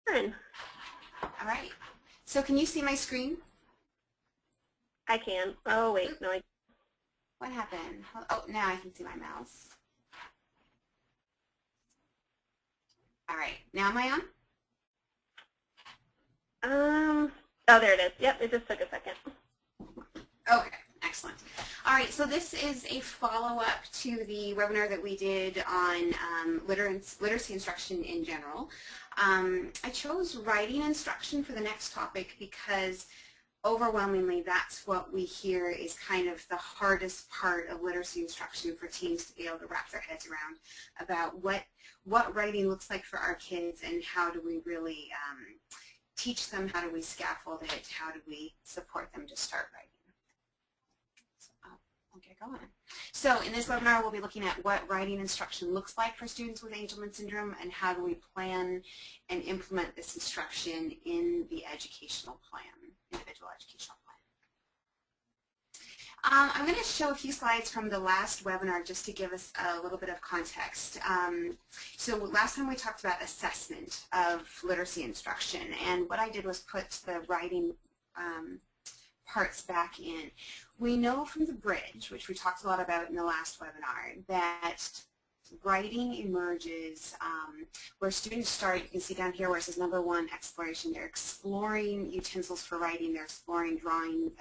Erin. All right. So can you see my screen? I can. Oh, wait. No, What happened? Oh, now I can see my mouse. All right. Now am I on? Oh, there it is. Yep, it just took a second. Okay, excellent. All right, so this is a follow-up to the webinar that we did on literacy instruction in general. I chose writing instruction for the next topic because overwhelmingly that's what we hear is kind of the hardest part of literacy instruction for teams to be able to wrap their heads around about what writing looks like for our kids and how do we really teach them, how do we scaffold it, how do we support them to start writing. I'll get going. So in this webinar, we'll be looking at what writing instruction looks like for students with Angelman syndrome and how do we plan and implement this instruction in the educational plan, individual educational plan. I'm going to show a few slides from the last webinar just to give us a little bit of context. So last time we talked about assessment of literacy instruction, and what I did was put the writing parts back in. We know from the bridge, which we talked a lot about in the last webinar, that writing emerges where students start. You can see down here where it says number 1, exploration. They're exploring utensils for writing, they're exploring drawing,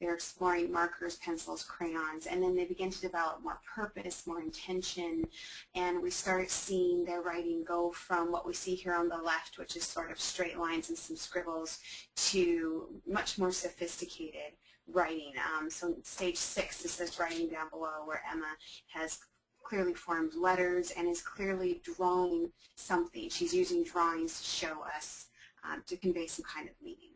they're exploring markers, pencils, crayons, and then they begin to develop more purpose, more intention, and we start seeing their writing go from what we see here on the left, which is sort of straight lines and some scribbles, to much more sophisticated writing. So stage 6 is this writing down below where Emma has clearly formed letters and is clearly drawing something. She's using drawings to show us, to convey some kind of meaning.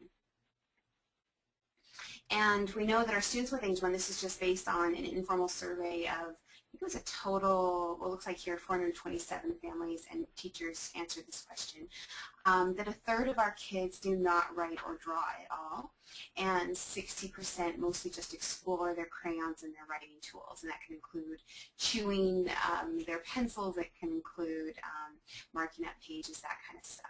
And we know that our students with Angelman, this is just based on an informal survey of, I think it was a total, what looks like here, 427 families and teachers answered this question, that a third of our kids do not write or draw at all, and 60% mostly just explore their crayons and their writing tools, and that can include chewing their pencils, it can include marking up pages, that kind of stuff.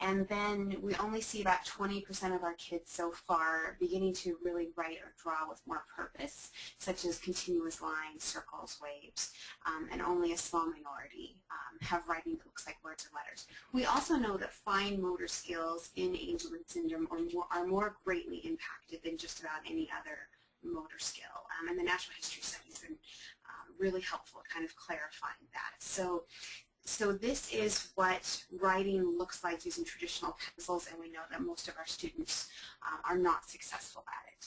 And then we only see about 20% of our kids so far beginning to really write or draw with more purpose, such as continuous lines, circles, waves, and only a small minority have writing that looks like words or letters. We also know that fine motor skills in Angelman syndrome are more greatly impacted than just about any other motor skill. And the natural history study has been really helpful at kind of clarifying that. So this is what writing looks like using traditional pencils, and we know that most of our students are not successful at it.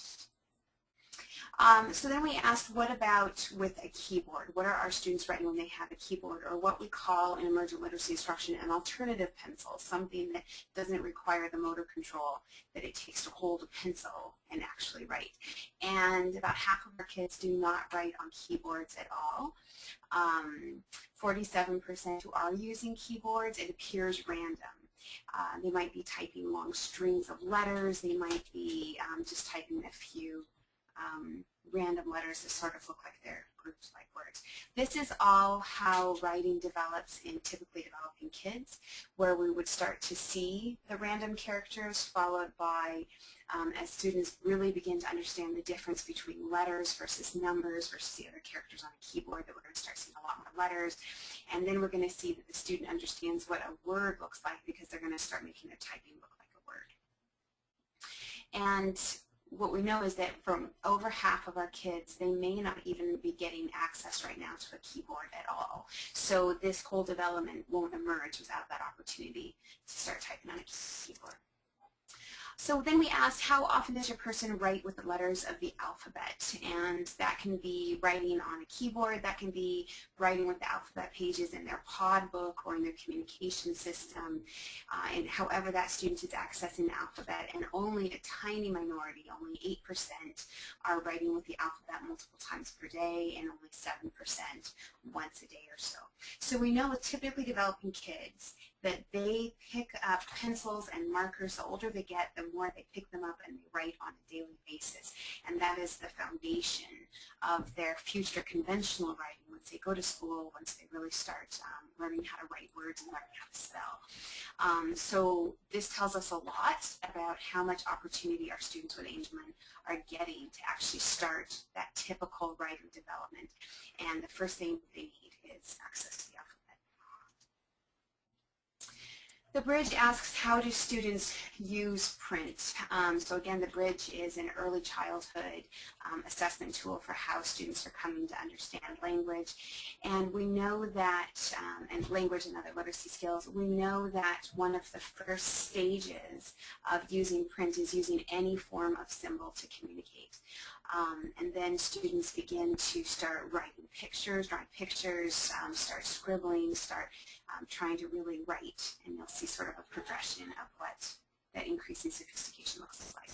So then we asked, what about with a keyboard? What are our students writing when they have a keyboard, or what we call in emergent literacy instruction an alternative pencil, something that doesn't require the motor control that it takes to hold a pencil and actually write. And about half of our kids do not write on keyboards at all. 47% who are using keyboards, it appears random. They might be typing long strings of letters. They might be just typing a few random letters that sort of look like they're groups like words. This is all how writing develops in typically developing kids, where we would start to see the random characters followed by, as students really begin to understand the difference between letters versus numbers versus the other characters on a keyboard, that we're going to start seeing a lot more letters. And then we're going to see that the student understands what a word looks like because they're going to start making their typing look like a word. And what we know is that from over half of our kids, they may not even be getting access right now to a keyboard at all. So this whole development won't emerge without that opportunity to start typing on a keyboard. So then we asked, how often does your person write with the letters of the alphabet? And that can be writing on a keyboard, that can be writing with the alphabet pages in their pod book or in their communication system, and however that student is accessing the alphabet. And only a tiny minority, only 8%, are writing with the alphabet multiple times per day, and only 7% once a day or so. So we know with typically developing kids that they pick up pencils and markers. The older they get, the more they pick them up and they write on a daily basis. And that is the foundation of their future conventional writing once they go to school, once they really start learning how to write words and learning how to spell. So this tells us a lot about how much opportunity our students with Angelman are getting to actually start that typical writer development. And the first thing they need is access to the alphabet. The bridge asks, how do students use print? So again, the bridge is an early childhood assessment tool for how students are coming to understand language. And we know that, and language and other literacy skills, we know that one of the first stages of using print is using any form of symbol to communicate. And then students begin to start writing pictures, drawing pictures, start scribbling, start trying to really write, and you'll see sort of a progression of what that increasing sophistication looks like.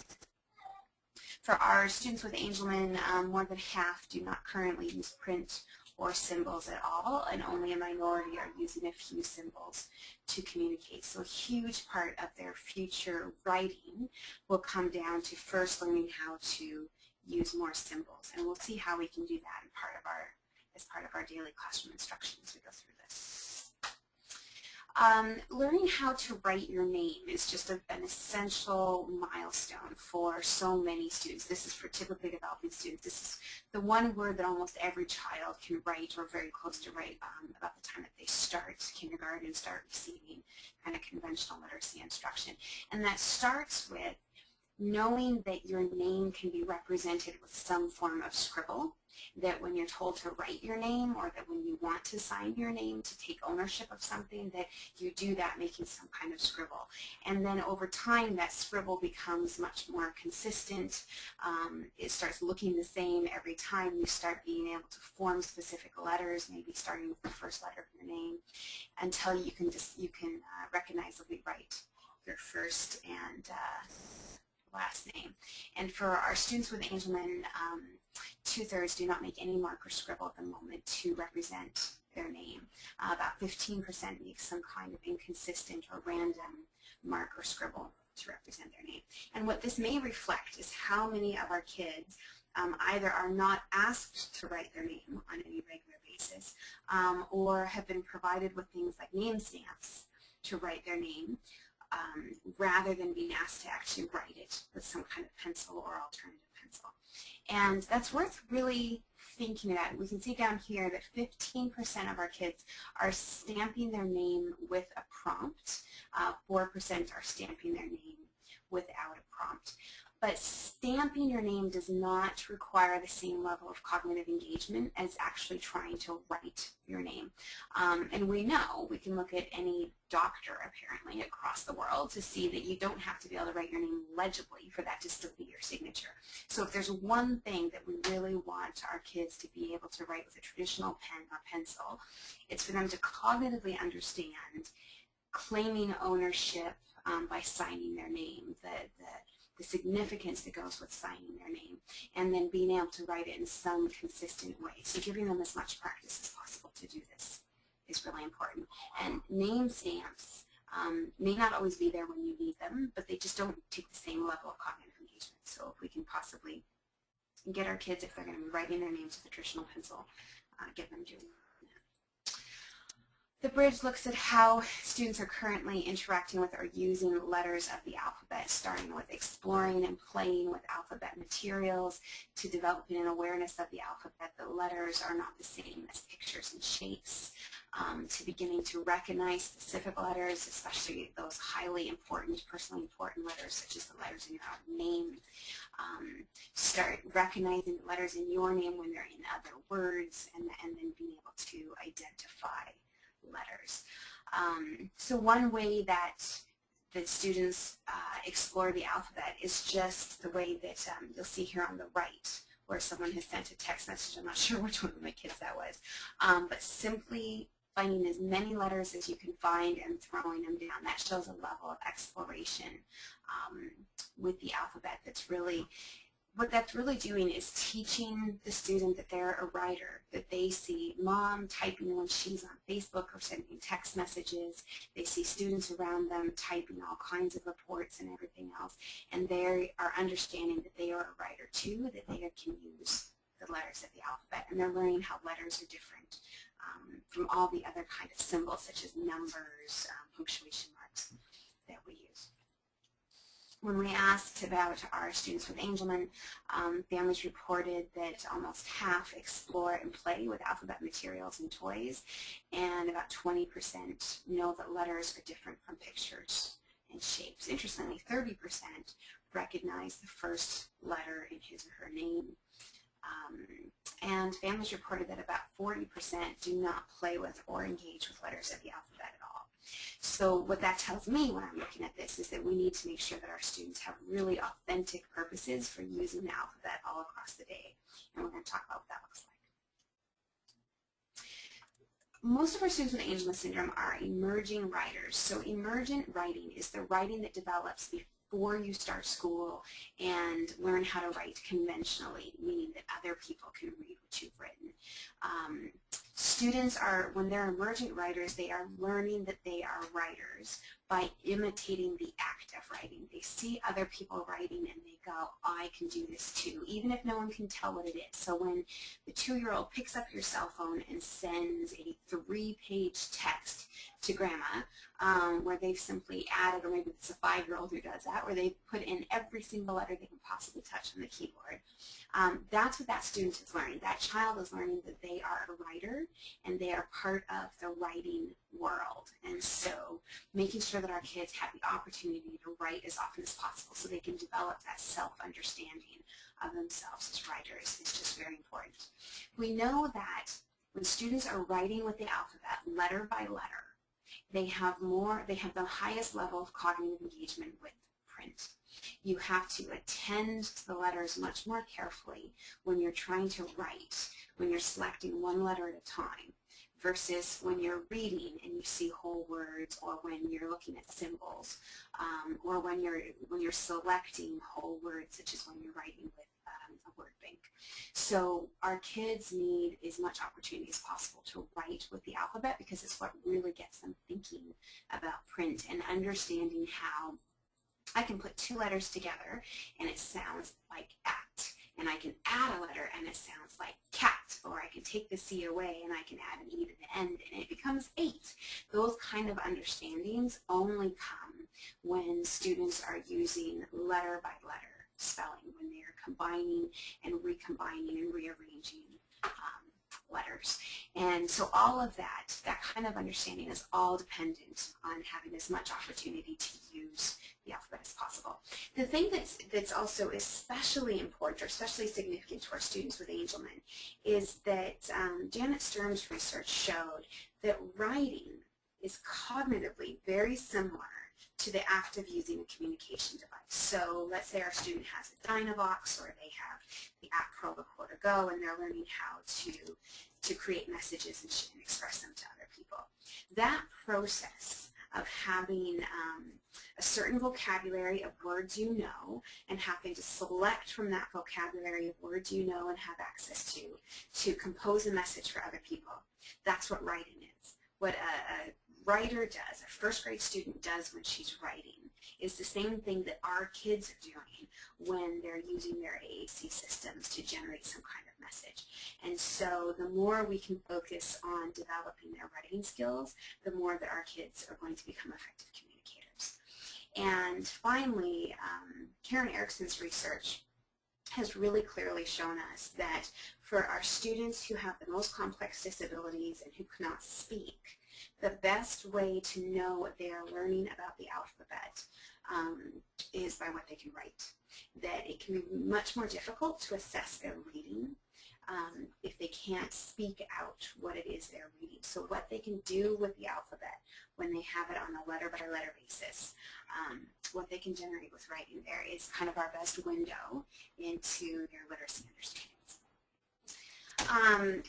For our students with Angelman, more than half do not currently use print or symbols at all, and only a minority are using a few symbols to communicate. So a huge part of their future writing will come down to first learning how to use more symbols, and we'll see how we can do that as part of our daily classroom instruction as we go through this. Learning how to write your name is just an essential milestone for so many students. This is for typically developing students. This is the one word that almost every child can write or very close to write about the time that they start kindergarten, start receiving kind of conventional literacy instruction. And that starts with knowing that your name can be represented with some form of scribble, that when you're told to write your name, or that when you want to sign your name to take ownership of something, that you do that making some kind of scribble. And then over time that scribble becomes much more consistent. It starts looking the same every time. You start being able to form specific letters, maybe starting with the first letter of your name, until you can recognizably write your first and last name. And for our students with Angelman, 2/3 do not make any mark or scribble at the moment to represent their name. About 15% make some kind of inconsistent or random mark or scribble to represent their name. And what this may reflect is how many of our kids either are not asked to write their name on any regular basis, or have been provided with things like name stamps to write their name, rather than being asked to actually write it with some kind of pencil or alternative pencil. And that's worth really thinking about. We can see down here that 15% of our kids are stamping their name with a prompt. 4% are stamping their name without a prompt. But stamping your name does not require the same level of cognitive engagement as actually trying to write your name. And we know, we can look at any doctor apparently across the world to see that you don't have to be able to write your name legibly for that to still be your signature. So if there's one thing that we really want our kids to be able to write with a traditional pen or pencil, it's for them to cognitively understand claiming ownership by signing their name, the significance that goes with signing their name, and then being able to write it in some consistent way. So giving them as much practice as possible to do this is really important. And name stamps may not always be there when you need them, but they just don't take the same level of cognitive engagement. So if we can possibly get our kids, if they're going to be writing their names with a traditional pencil, get them doing that. The bridge looks at how students are currently interacting with or using letters of the alphabet, starting with exploring and playing with alphabet materials to developing an awareness of the alphabet that letters are not the same as pictures and shapes, to beginning to recognize specific letters, especially those highly important, personally important letters such as the letters in your own name. Start recognizing the letters in your name when they're in other words, and then being able to identify letters. So one way that students explore the alphabet is just the way that you'll see here on the right, where someone has sent a text message. I'm not sure which one of my kids that was, but simply finding as many letters as you can find and throwing them down. That shows a level of exploration with the alphabet that's really what that's really doing is teaching the student that they're a writer, that they see mom typing when she's on Facebook or sending text messages. They see students around them typing all kinds of reports and everything else, and they are understanding that they are a writer too, that they can use the letters of the alphabet, and they're learning how letters are different from all the other kind of symbols such as numbers, punctuation marks that we use. When we asked about our students with Angelman, families reported that almost half explore and play with alphabet materials and toys, and about 20% know that letters are different from pictures and shapes. Interestingly, 30% recognize the first letter in his or her name. And families reported that about 40% do not play with or engage with letters of the alphabet at all. So what that tells me when I'm looking at this is that we need to make sure that our students have really authentic purposes for using the alphabet all across the day. And we're going to talk about what that looks like. Most of our students with Angelman syndrome are emerging writers. So emergent writing is the writing that develops before you start school and learn how to write conventionally, meaning that other people can read what you've written. Students are, when they're emergent writers, they are learning that they are writers by imitating the act of writing. They see other people writing and they go, I can do this too, even if no one can tell what it is. So when the 2-year-old picks up your cell phone and sends a 3-page text to grandma, where they've simply added, or maybe it's a 5-year-old who does that, where they put in every single letter they can possibly touch on the keyboard. That's what that student is learning. That child is learning that they are a writer and they are part of the writing world. And so making sure that our kids have the opportunity to write as often as possible so they can develop that self-understanding of themselves as writers is just very important. We know that when students are writing with the alphabet, letter by letter, they have the highest level of cognitive engagement with print. You have to attend to the letters much more carefully when you're trying to write, when you're selecting one letter at a time, versus when you're reading and you see whole words, or when you're looking at symbols, or when you're selecting whole words, such as when you're writing with a word bank. So our kids need as much opportunity as possible to write with the alphabet, because it's what really gets them thinking about print and understanding how I can put 2 letters together and it sounds like at, and I can add a letter and it sounds like cat, or I can take the C away and I can add an E to the end and it becomes 8. Those kind of understandings only come when students are using letter by letter spelling, when they are combining and recombining and rearranging letters. And so all of that kind of understanding is all dependent on having as much opportunity to use the alphabet as possible. The thing that's also especially important or especially significant to our students with Angelman is that Janet Sturm's research showed that writing is cognitively very similar to the act of using a communication device. So let's say our student has a Dynavox, or they have the app Pro Recorder Go, and they're learning how to create messages and express them to other people. That process of having a certain vocabulary of words you know, and having to select from that vocabulary of words you know and have access to compose a message for other people, that's what writing is. What a writer does, a first grade student does when she's writing, is the same thing that our kids are doing when they're using their AAC systems to generate some kind of message. And so the more we can focus on developing their writing skills, the more that our kids are going to become effective communicators. And finally, Karen Erickson's research has really clearly shown us that for our students who have the most complex disabilities and who cannot speak, the best way to know what they are learning about the alphabet is by what they can write. That it can be much more difficult to assess their reading if they can't speak out what it is they're reading. So what they can do with the alphabet when they have it on a letter-by-letter basis, what they can generate with writing there is kind of our best window into their literacy understandings.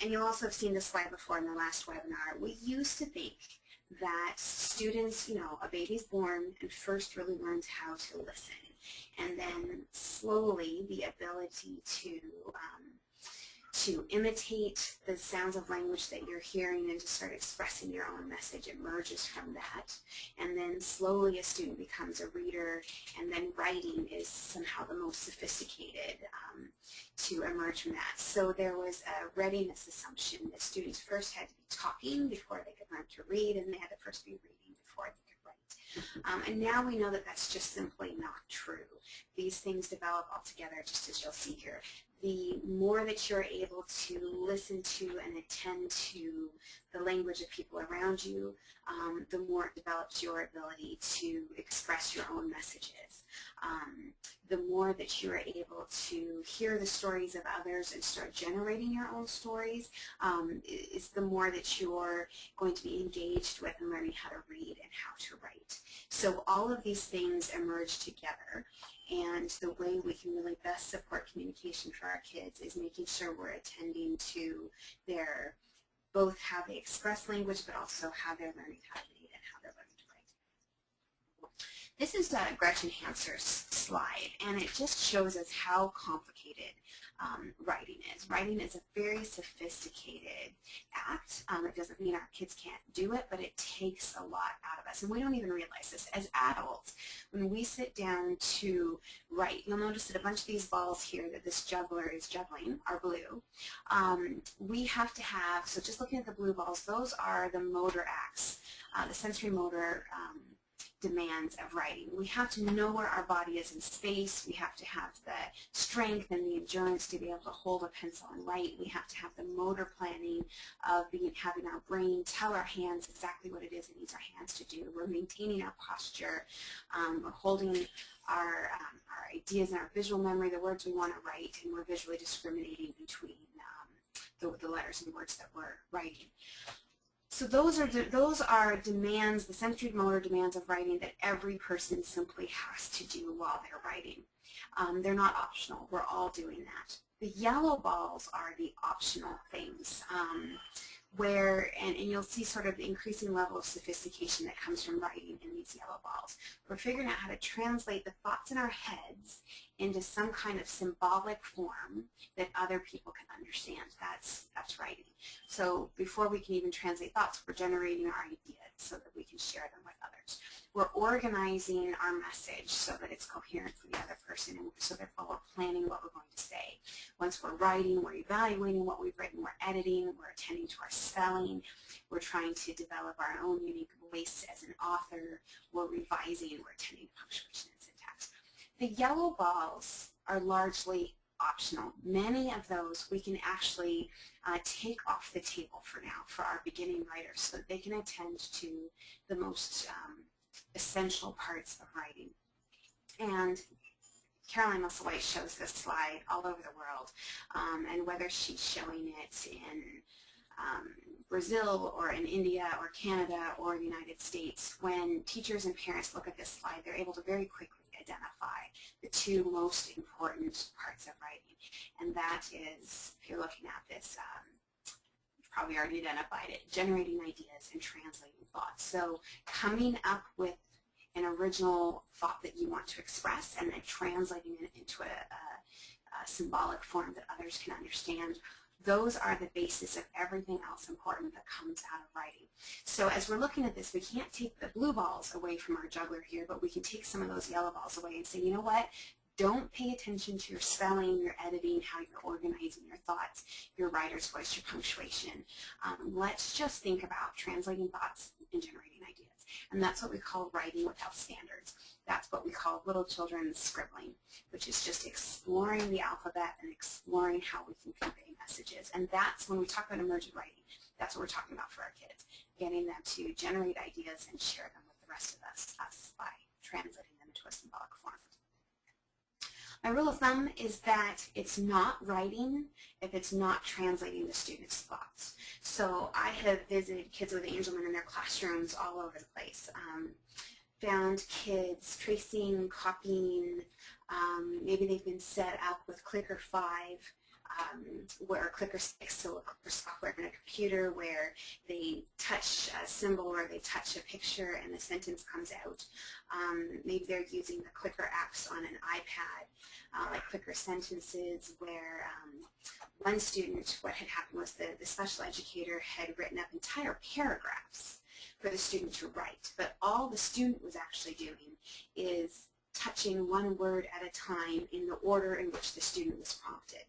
And you'll also have seen this slide before in the last webinar. We used to think that students, a baby's born and first really learns how to listen. and then slowly the ability to imitate the sounds of language that you're hearing and to start expressing your own message emerges from that. And then slowly a student becomes a reader, and then writing is somehow the most sophisticated to emerge from that. So there was a readiness assumption that students first had to be talking before they could learn to read, and they had to first be reading before they could write. And now we know that that's just simply not true. These things develop all together, just as you'll see here. The more that you're able to listen to and attend to the language of people around you, the more it develops your ability to express your own messages. The more that you're able to hear the stories of others and start generating your own stories, is the more that you're going to be engaged with and learning how to read and how to write. So all of these things emerge together. And the way we can really best support communication for our kids is making sure we're attending to their, both how they express language, but also how they're learning how to read and how they're learning to write. This is Gretchen HANSER's slide, and it just shows us how complicated writing is. Writing is a very sophisticated act. It doesn't mean our kids can't do it, but it takes a lot out of us, and we don't even realize this. As adults, when we sit down to write, you'll notice that a bunch of these balls here that this juggler is juggling are blue. We have to have, so just looking at the blue balls, those are the motor acts, the sensory motor demands of writing. We have to know where our body is in space. We have to have the strength and the endurance to be able to hold a pencil and write. We have to have the motor planning of having our brain tell our hands exactly what it is it needs our hands to do. We're maintaining our posture. We're holding our ideas and our visual memory, the words we want to write, and we're visually discriminating between the letters and words that we're writing. So those are demands, the sensory motor demands of writing that every person simply has to do while they're writing. They're not optional. We're all doing that. The yellow balls are the optional things where, and you'll see sort of the increasing level of sophistication that comes from writing in these yellow balls. We're figuring out how to translate the thoughts in our heads into some kind of symbolic form that other people can understand. That's writing. So before we can even translate thoughts, we're generating our ideas so that we can share them with others. We're organizing our message so that it's coherent for the other person, and so therefore we're planning what we're going to say. Once we're writing, we're evaluating what we've written, we're editing, we're attending to our spelling, we're trying to develop our own unique voice as an author, we're revising, we're attending to punctuation and syntax. The yellow balls are largely optional. Many of those we can actually take off the table for now for our beginning writers so that they can attend to the most essential parts of writing. And Caroline Musselwhite shows this slide all over the world, and whether she's showing it in Brazil or in India or Canada or the United States, when teachers and parents look at this slide, they're able to very quickly identify the two most important parts of writing. And that is, if you're looking at this, you've probably already identified it, generating ideas and translating thoughts. So coming up with an original thought that you want to express and then translating it into a symbolic form that others can understand. Those are the basis of everything else important that comes out of writing. So as we're looking at this, we can't take the blue balls away from our juggler here, but we can take some of those yellow balls away and say, you know what? Don't pay attention to your spelling, your editing, how you're organizing your thoughts, your writer's voice, your punctuation. Let's just think about translating thoughts and generating ideas. And that's what we call writing without standards. That's what we call little children's scribbling, which is just exploring the alphabet and exploring how we can convey messages. And that's when we talk about emergent writing, that's what we're talking about for our kids, getting them to generate ideas and share them with the rest of us by translating them into a symbolic form. My rule of thumb is that it's not writing if it's not translating the students' thoughts. So I have visited kids with Angelman in their classrooms all over the place. Found kids tracing, copying, maybe they've been set up with Clicker 5 where clicker sticks, so a clicker software in a computer where they touch a symbol or they touch a picture and the sentence comes out. Maybe they're using the clicker apps on an iPad, like clicker sentences, where one student, what had happened was the special educator had written up entire paragraphs for the student to write, but all the student was actually doing is touching one word at a time in the order in which the student was prompted.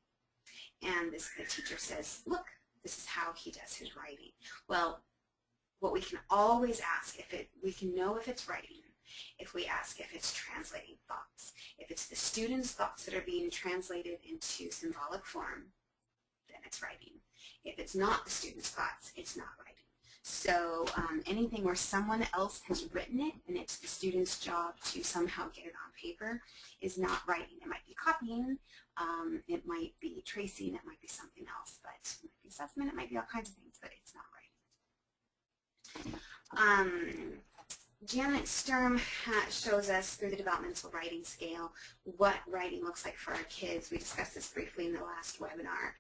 And the teacher says, look, this is how he does his writing. Well, what we can always ask, we can know if it's writing, if we ask if it's translating thoughts. If it's the student's thoughts that are being translated into symbolic form, then it's writing. If it's not the student's thoughts, it's not writing. So anything where someone else has written it and it's the student's job to somehow get it on paper is not writing. It might be copying, it might be tracing, it might be something else, but it might be assessment, it might be all kinds of things, but it's not writing. Janet Sturm shows us through the developmental writing scale what writing looks like for our kids. We discussed this briefly in the last webinar.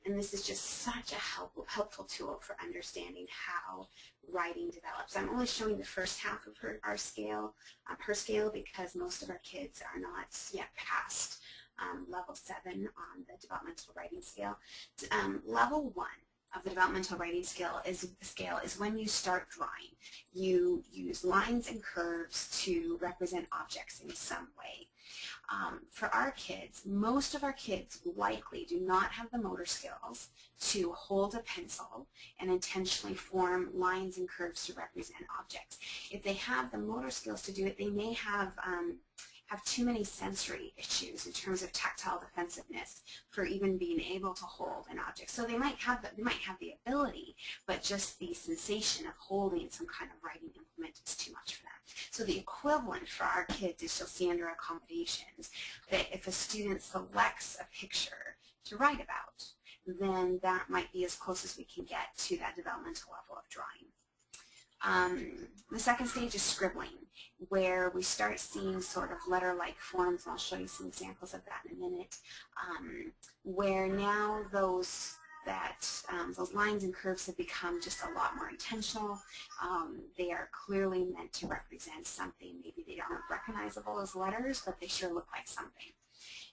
And this is just such a helpful tool for understanding how writing develops. I'm only showing the first half of her scale, because most of our kids are not yet past level 7 on the developmental writing scale. Level 1 of the developmental writing scale is when you start drawing. You use lines and curves to represent objects in some way. For our kids, most of our kids likely do not have the motor skills to hold a pencil and intentionally form lines and curves to represent objects. If they have the motor skills to do it, they may have too many sensory issues in terms of tactile defensiveness for even being able to hold an object. So they might have the ability, but just the sensation of holding some kind of writing implement is too much for them. So the equivalent for our kids is you'll see under accommodations that if a student selects a picture to write about, then that might be as close as we can get to that developmental level of drawing. The second stage is scribbling, where we start seeing sort of letter-like forms, and I'll show you some examples of that in a minute, where now those lines and curves have become just a lot more intentional. They are clearly meant to represent something. Maybe they aren't recognizable as letters, but they sure look like something.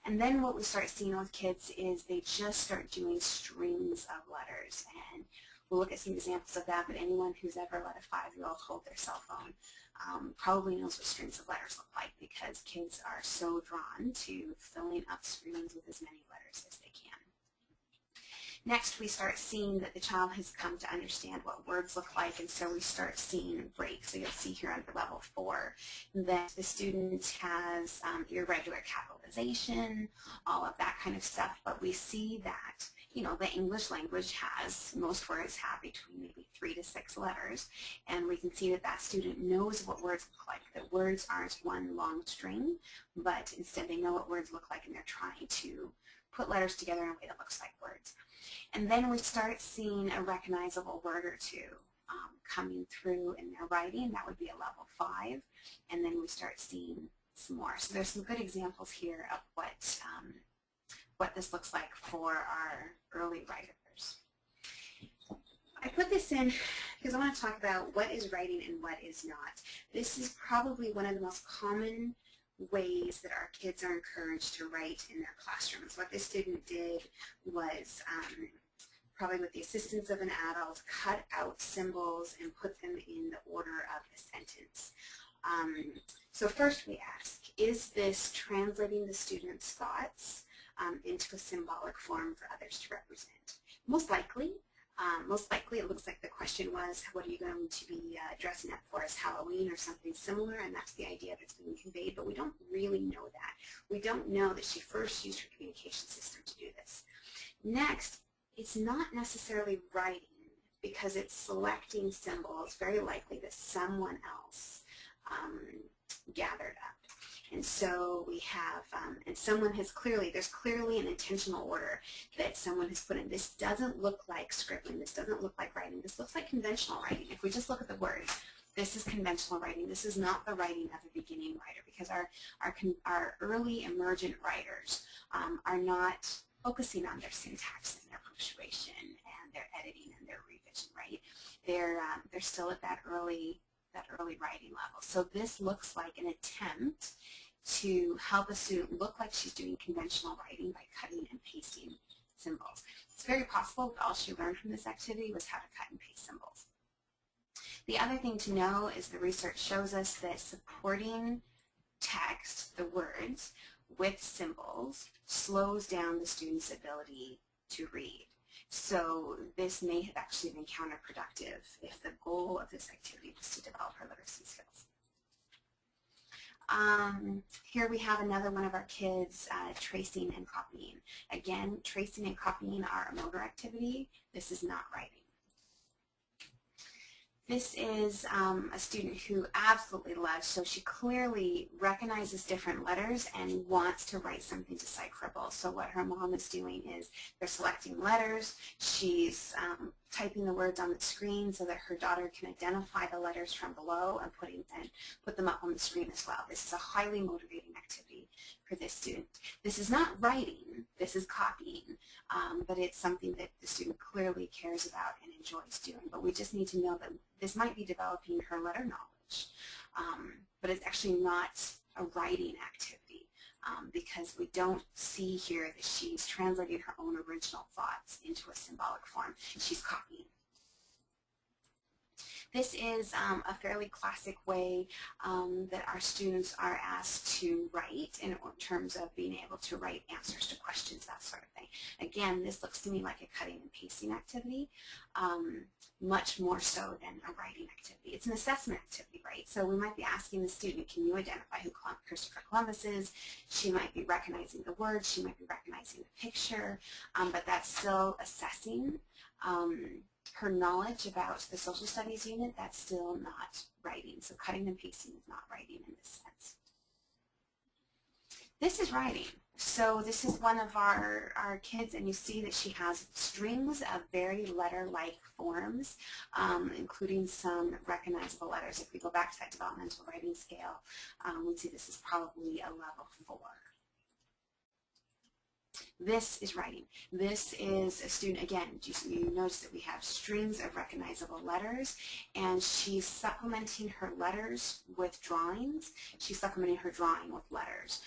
And then what we start seeing with kids is they just start doing strings of letters, and we'll look at some examples of that, but anyone who's ever let a 5-year-old hold their cell phone probably knows what strings of letters look like, because kids are so drawn to filling up screens with as many letters as they can. Next, we start seeing that the child has come to understand what words look like, and so we start seeing breaks. So you'll see here under level 4 that the student has irregular capitalization, all of that kind of stuff, but we see that the English language has, most words have between maybe 3 to 6 letters, and we can see that that student knows what words look like, that words aren't one long string, but instead they know what words look like, and they're trying to put letters together in a way that looks like words. And then we start seeing a recognizable word or two coming through in their writing. That would be a level 5, and then we start seeing some more. So there's some good examples here of what this looks like for our early writers. I put this in because I want to talk about what is writing and what is not. This is probably one of the most common ways that our kids are encouraged to write in their classrooms. What this student did was, probably with the assistance of an adult, cut out symbols and put them in the order of the sentence. So first we ask, is this translating the student's thoughts into a symbolic form for others to represent? Most likely it looks like the question was, what are you going to be dressing up for as Halloween or something similar, and that's the idea that's being conveyed, but we don't really know that. We don't know that she first used her communication system to do this. Next, it's not necessarily writing, because it's selecting symbols, very likely that someone else gathered up. And so we have, and someone has there's clearly an intentional order that someone has put in. This doesn't look like scribbling. This doesn't look like writing. This looks like conventional writing. If we just look at the words, this is conventional writing. This is not the writing of a beginning writer, because our early emergent writers are not, focusing on their syntax and their punctuation and their editing and their revision, right? They're still at that early writing level. So this looks like an attempt to help a student look like she's doing conventional writing by cutting and pasting symbols. It's very possible that all she learned from this activity was how to cut and paste symbols. The other thing to know is the research shows us that supporting text, the words, with symbols slows down the student's ability to read. So this may have actually been counterproductive if the goal of this activity was to develop her literacy skills. Here we have another one of our kids, tracing and copying. Again, tracing and copying are a motor activity. This is not writing. This is a student who absolutely loves, so she clearly recognizes different letters and wants to write something decipherable. So what her mom is doing is they're selecting letters. She's typing the words on the screen so that her daughter can identify the letters from below and put them up on the screen as well. This is a highly motivating activity for this student. This is not writing, this is copying, but it's something that the student clearly cares about and enjoys doing. But we just need to know that this might be developing her letter knowledge, but it's actually not a writing activity because we don't see here that she's translating her own original thoughts into a symbolic form. She's copying. This is a fairly classic way that our students are asked to write in terms of being able to write answers to questions, that sort of thing. Again, this looks to me like a cutting and pasting activity, much more so than a writing activity. It's an assessment activity, right? So we might be asking the student, can you identify who Christopher Columbus is? She might be recognizing the words, she might be recognizing the picture, but that's still assessing her knowledge about the social studies unit. That's still not writing. So cutting and pasting is not writing in this sense. This is writing. So this is one of our kids, and you see that she has strings of very letter-like forms, including some recognizable letters. If we go back to that developmental writing scale, we'd see this is probably a level 4. This is writing. This is a student, again, you notice that we have strings of recognizable letters, and she's supplementing her letters with drawings. She's supplementing her drawing with letters.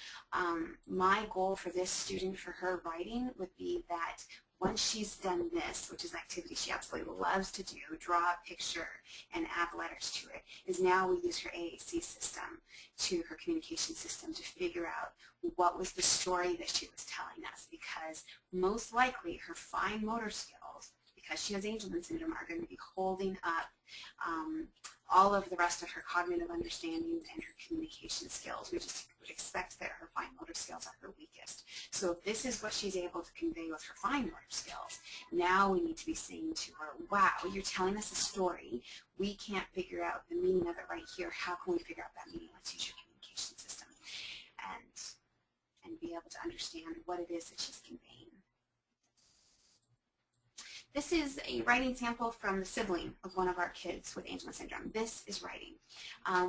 My goal for this student, for her writing, would be that once she's done this, which is an activity she absolutely loves to do, draw a picture and add letters to it, is now we use her AAC system, her communication system, to figure out what was the story that she was telling us, because most likely her fine motor skills, because she has Angelman syndrome, are going to be holding up all of the rest of her cognitive understanding and her communication skills. We just would expect that her fine motor skills are her weakest. So if this is what she's able to convey with her fine motor skills, now we need to be saying to her, wow, you're telling us a story. We can't figure out the meaning of it right here. How can we figure out that meaning? Let's use your communication system and be able to understand what it is that she's conveying. This is a writing sample from the sibling of one of our kids with Angelman syndrome. This is writing.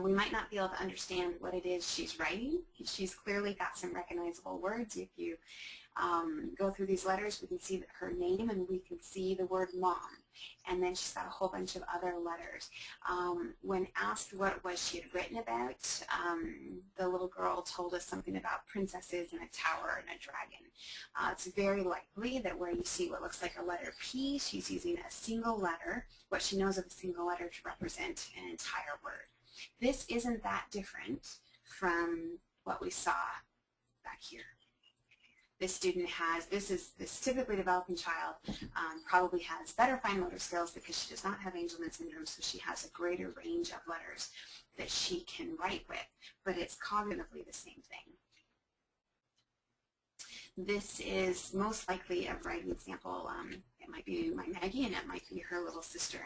We might not be able to understand what it is she's writing. She's clearly got some recognizable words. If you go through these letters, we can see that her name, and we can see the word mom. And then she's got a whole bunch of other letters. When asked what it was she had written about, the little girl told us something about princesses and a tower and a dragon. It's very likely that where you see what looks like a letter P, she's using a single letter, what she knows of a single letter, to represent an entire word. This isn't that different from what we saw back here. This student has, this typically developing child probably has better fine motor skills because she does not have Angelman syndrome, so she has a greater range of letters that she can write with, but it's cognitively the same thing. This is most likely a writing sample. It might be my Maggie, and it might be her little sister.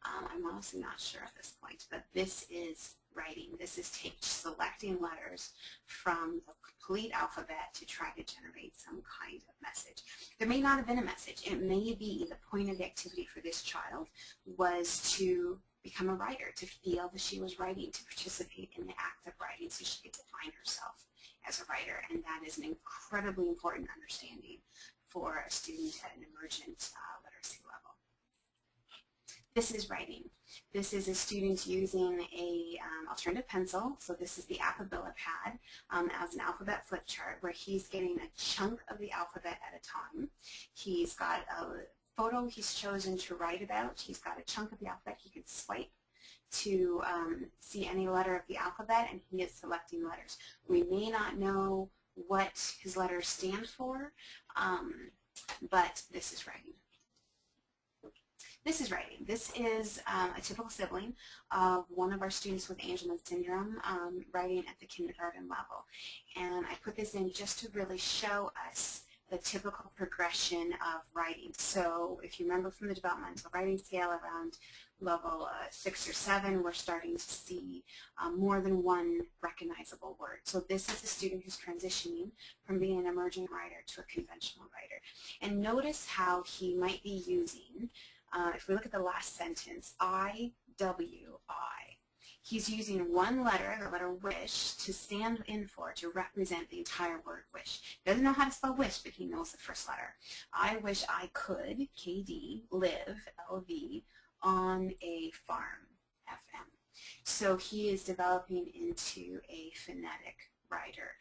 I'm honestly not sure at this point, but this is writing. This is selecting letters from the complete alphabet to try to generate some kind of message. There may not have been a message. It may be the point of the activity for this child was to become a writer, to feel that she was writing, to participate in the act of writing so she could define herself as a writer, and that is an incredibly important understanding for a student at an emergent literacy level. This is writing. This is a student using a alternative pencil. So this is the Alphaboard pad as an alphabet flip chart where he's getting a chunk of the alphabet at a time. He's got a photo he's chosen to write about. He's got a chunk of the alphabet he can swipe to see any letter of the alphabet, and he is selecting letters. We may not know what his letters stand for, but this is writing. This is writing. This is a typical sibling of one of our students with Angelman syndrome writing at the kindergarten level. And I put this in just to really show us the typical progression of writing. So if you remember from the developmental writing scale around level 6 or 7, we're starting to see more than one recognizable word. So this is a student who's transitioning from being an emergent writer to a conventional writer. And notice how he might be using, if we look at the last sentence, I, W, I. He's using one letter, the letter wish, to stand in for, to represent the entire word wish. He doesn't know how to spell wish, but he knows the first letter. I wish I could, KD, live, LV, on a farm, FM. So he is developing into a phonetic writer.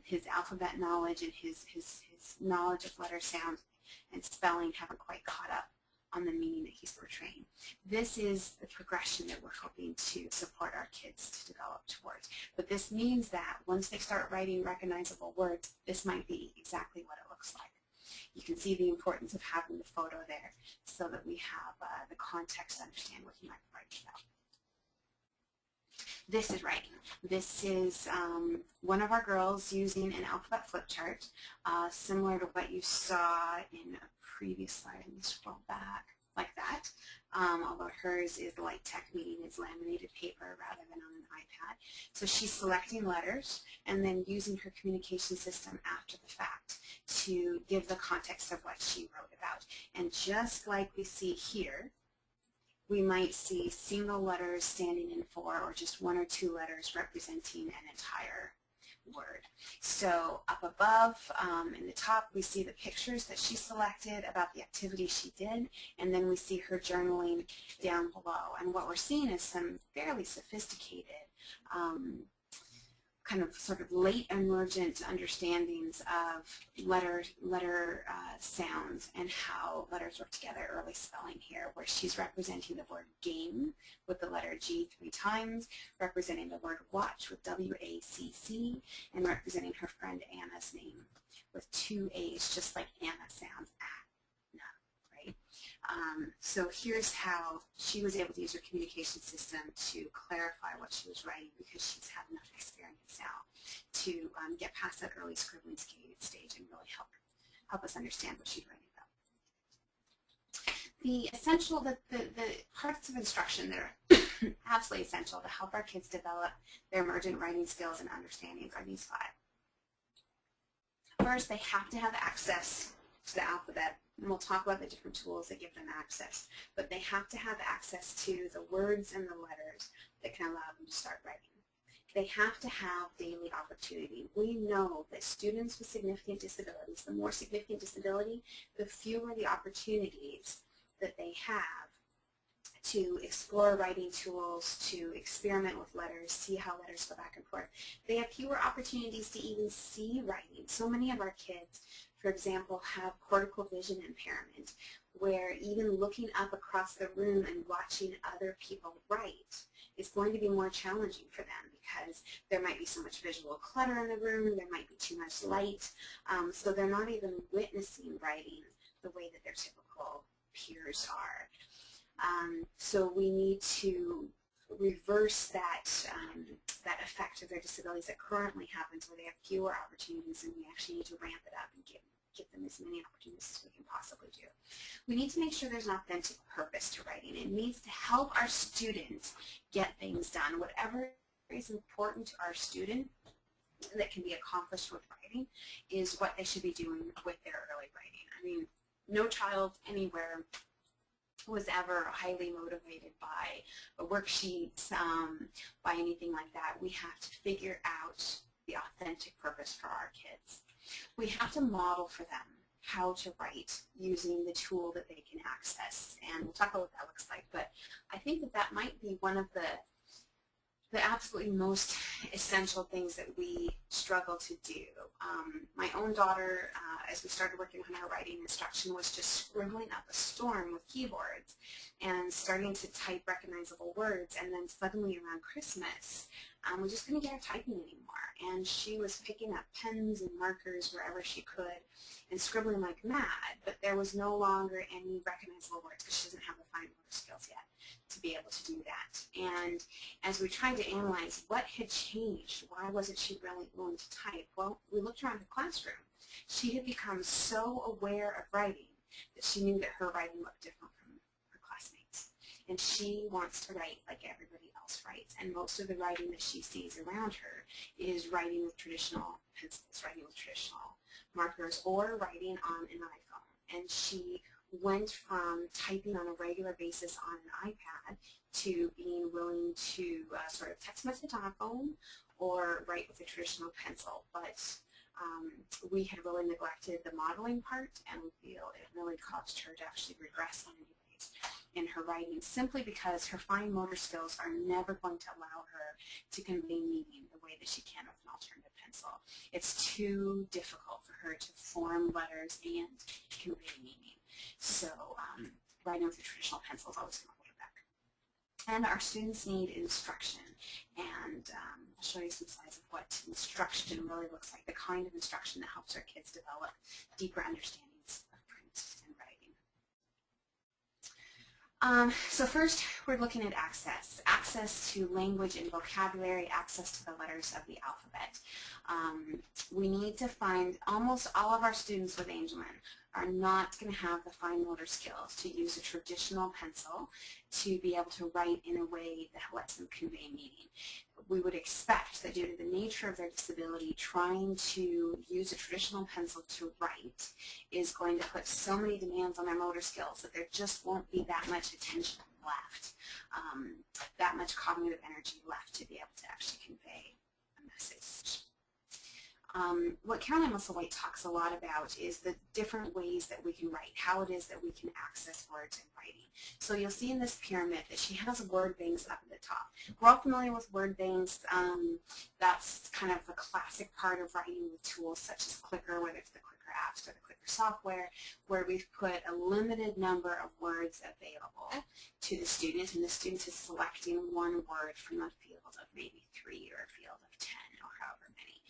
His alphabet knowledge and his knowledge of letter sound and spelling haven't quite caught up on the meaning that he's portraying. This is the progression that we're hoping to support our kids to develop towards. But this means that once they start writing recognizable words, this might be exactly what it looks like. You can see the importance of having the photo there so that we have the context to understand what he might be writing about. This is writing. This is one of our girls using an alphabet flip chart, similar to what you saw in a previous slide. Let me scroll back like that. Although hers is light tech, meaning it's laminated paper rather than on an iPad. So she's selecting letters and then using her communication system after the fact to give the context of what she wrote about. And just like we see here, we might see single letters standing in for, or just one or two letters representing an entire word. So up above in the top we see the pictures that she selected about the activity she did, and then we see her journaling down below. And what we're seeing is some fairly sophisticated kind of sort of late emergent understandings of letter sounds and how letters work together. Early spelling here, where she's representing the word game with the letter G 3 times, representing the word watch with W-A-C-C, and representing her friend Anna's name with 2 A's, just like Anna sounds, Anna, right? So here's how she was able to use her communication system to clarify what she was writing, because she's had enough experience now to get past that early scribbling stage and really help us understand what she's writing about. The essential, the parts of instruction that are absolutely essential to help our kids develop their emergent writing skills and understandings are these 5. First, they have to have access to the alphabet, and we'll talk about the different tools that give them access, but they have to have access to the words and the letters that can allow them to start writing. They have to have daily opportunity. We know that students with significant disabilities, the more significant disability, the fewer the opportunities that they have to explore writing tools, to experiment with letters, see how letters go back and forth. They have fewer opportunities to even see writing. So many of our kids, for example, have cortical vision impairment, where even looking up across the room and watching other people write is going to be more challenging for them, because there might be so much visual clutter in the room, there might be too much light, so they're not even witnessing writing the way that their typical peers are. So we need to reverse that effect of their disabilities that currently happens, where they have fewer opportunities, and we actually need to ramp it up and give them as many opportunities as we can possibly do. We need to make sure there's an authentic purpose to writing. It needs to help our students get things done. Whatever is important to our student that can be accomplished with writing is what they should be doing with their early writing. I mean, no child anywhere was ever highly motivated by a worksheet, by anything like that. We have to figure out the authentic purpose for our kids. We have to model for them how to write using the tool that they can access. And we'll talk about what that looks like. But I think that that might be one of the absolutely most essential things that we struggle to do. My own daughter, as we started working on her writing instruction, was just scribbling up a storm with keyboards and starting to type recognizable words, and then suddenly around Christmas, we just couldn't get her typing anymore. And she was picking up pens and markers wherever she could and scribbling like mad, but there was no longer any recognizable words because she doesn't have the fine motor skills yet to be able to do that. And as we tried to analyze what had changed, why wasn't she really willing to type, well, we looked around the classroom. She had become so aware of writing that she knew that her writing looked different from her classmates. And she wants to write like everybody else writes. And most of the writing that she sees around her is writing with traditional pencils, writing with traditional markers, or writing on an iPhone. And she went from typing on a regular basis on an iPad to being willing to sort of text message on a phone or write with a traditional pencil. But we had really neglected the modeling part, and we feel it really caused her to actually regress on any ways in her writing, simply because her fine motor skills are never going to allow her to convey meaning the way that she can with an alternative pencil. It's too difficult for her to form letters and convey meaning. So writing with a traditional pencil is always going to hold her back. And our students need instruction. And I'll show you some slides of what instruction really looks like, the kind of instruction that helps our kids develop deeper understandings of print and writing. So first, we're looking at access. Access to language and vocabulary, access to the letters of the alphabet. We need to find almost all of our students with Angelman are not going to have the fine motor skills to use a traditional pencil to be able to write in a way that lets them convey meaning. We would expect that due to the nature of their disability, trying to use a traditional pencil to write is going to put so many demands on their motor skills that there just won't be that much attention left, that much cognitive energy left to be able to actually convey a message. What Caroline Musselwhite talks a lot about is the different ways that we can write, how it is that we can access words in writing. So you'll see in this pyramid that she has word banks up at the top. We're all familiar with word banks. That's kind of a classic part of writing with tools such as Clicker, whether it's the Clicker apps or the Clicker software, where we've put a limited number of words available to the student, and the student is selecting one word from a field of maybe 3 or a field of 10 or however many.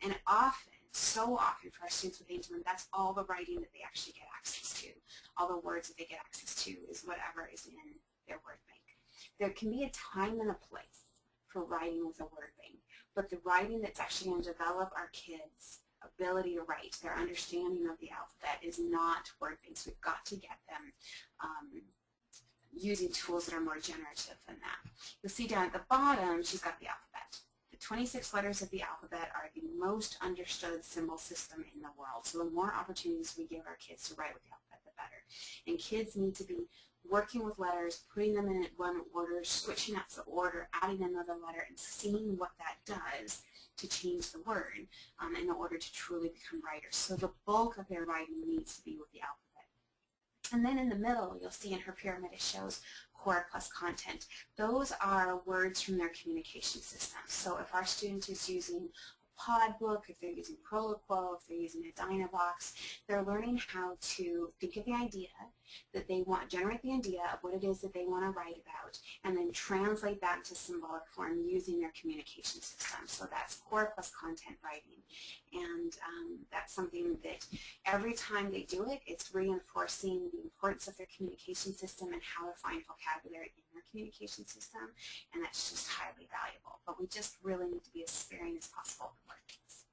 And often, so often for our students with Angelman, that's all the writing that they actually get access to. All the words that they get access to is whatever is in their word bank. There can be a time and a place for writing with a word bank, but the writing that's actually going to develop our kids' ability to write, their understanding of the alphabet, is not word banks. We've got to get them using tools that are more generative than that. You'll see down at the bottom, she's got the alphabet. The 26 letters of the alphabet are the most understood symbol system in the world. So the more opportunities we give our kids to write with the alphabet, the better. And kids need to be working with letters, putting them in one order, switching up the order, adding another letter, and seeing what that does to change the word in order to truly become writers. So the bulk of their writing needs to be with the alphabet. And then in the middle, you'll see in her pyramid it shows core plus content. Those are words from their communication system. So if our student is using a pod book, if they're using Proloquo, if they're using a Dynabox, they're learning how to think of the idea that they want, generate the idea of what it is that they want to write about, and then translate that into symbolic form using their communication system. So that's core plus content writing. And that's something that every time they do it, it's reinforcing the importance of their communication system and how to find vocabulary in their communication system, and that's just highly valuable. But we just really need to be as sparing as possible with words.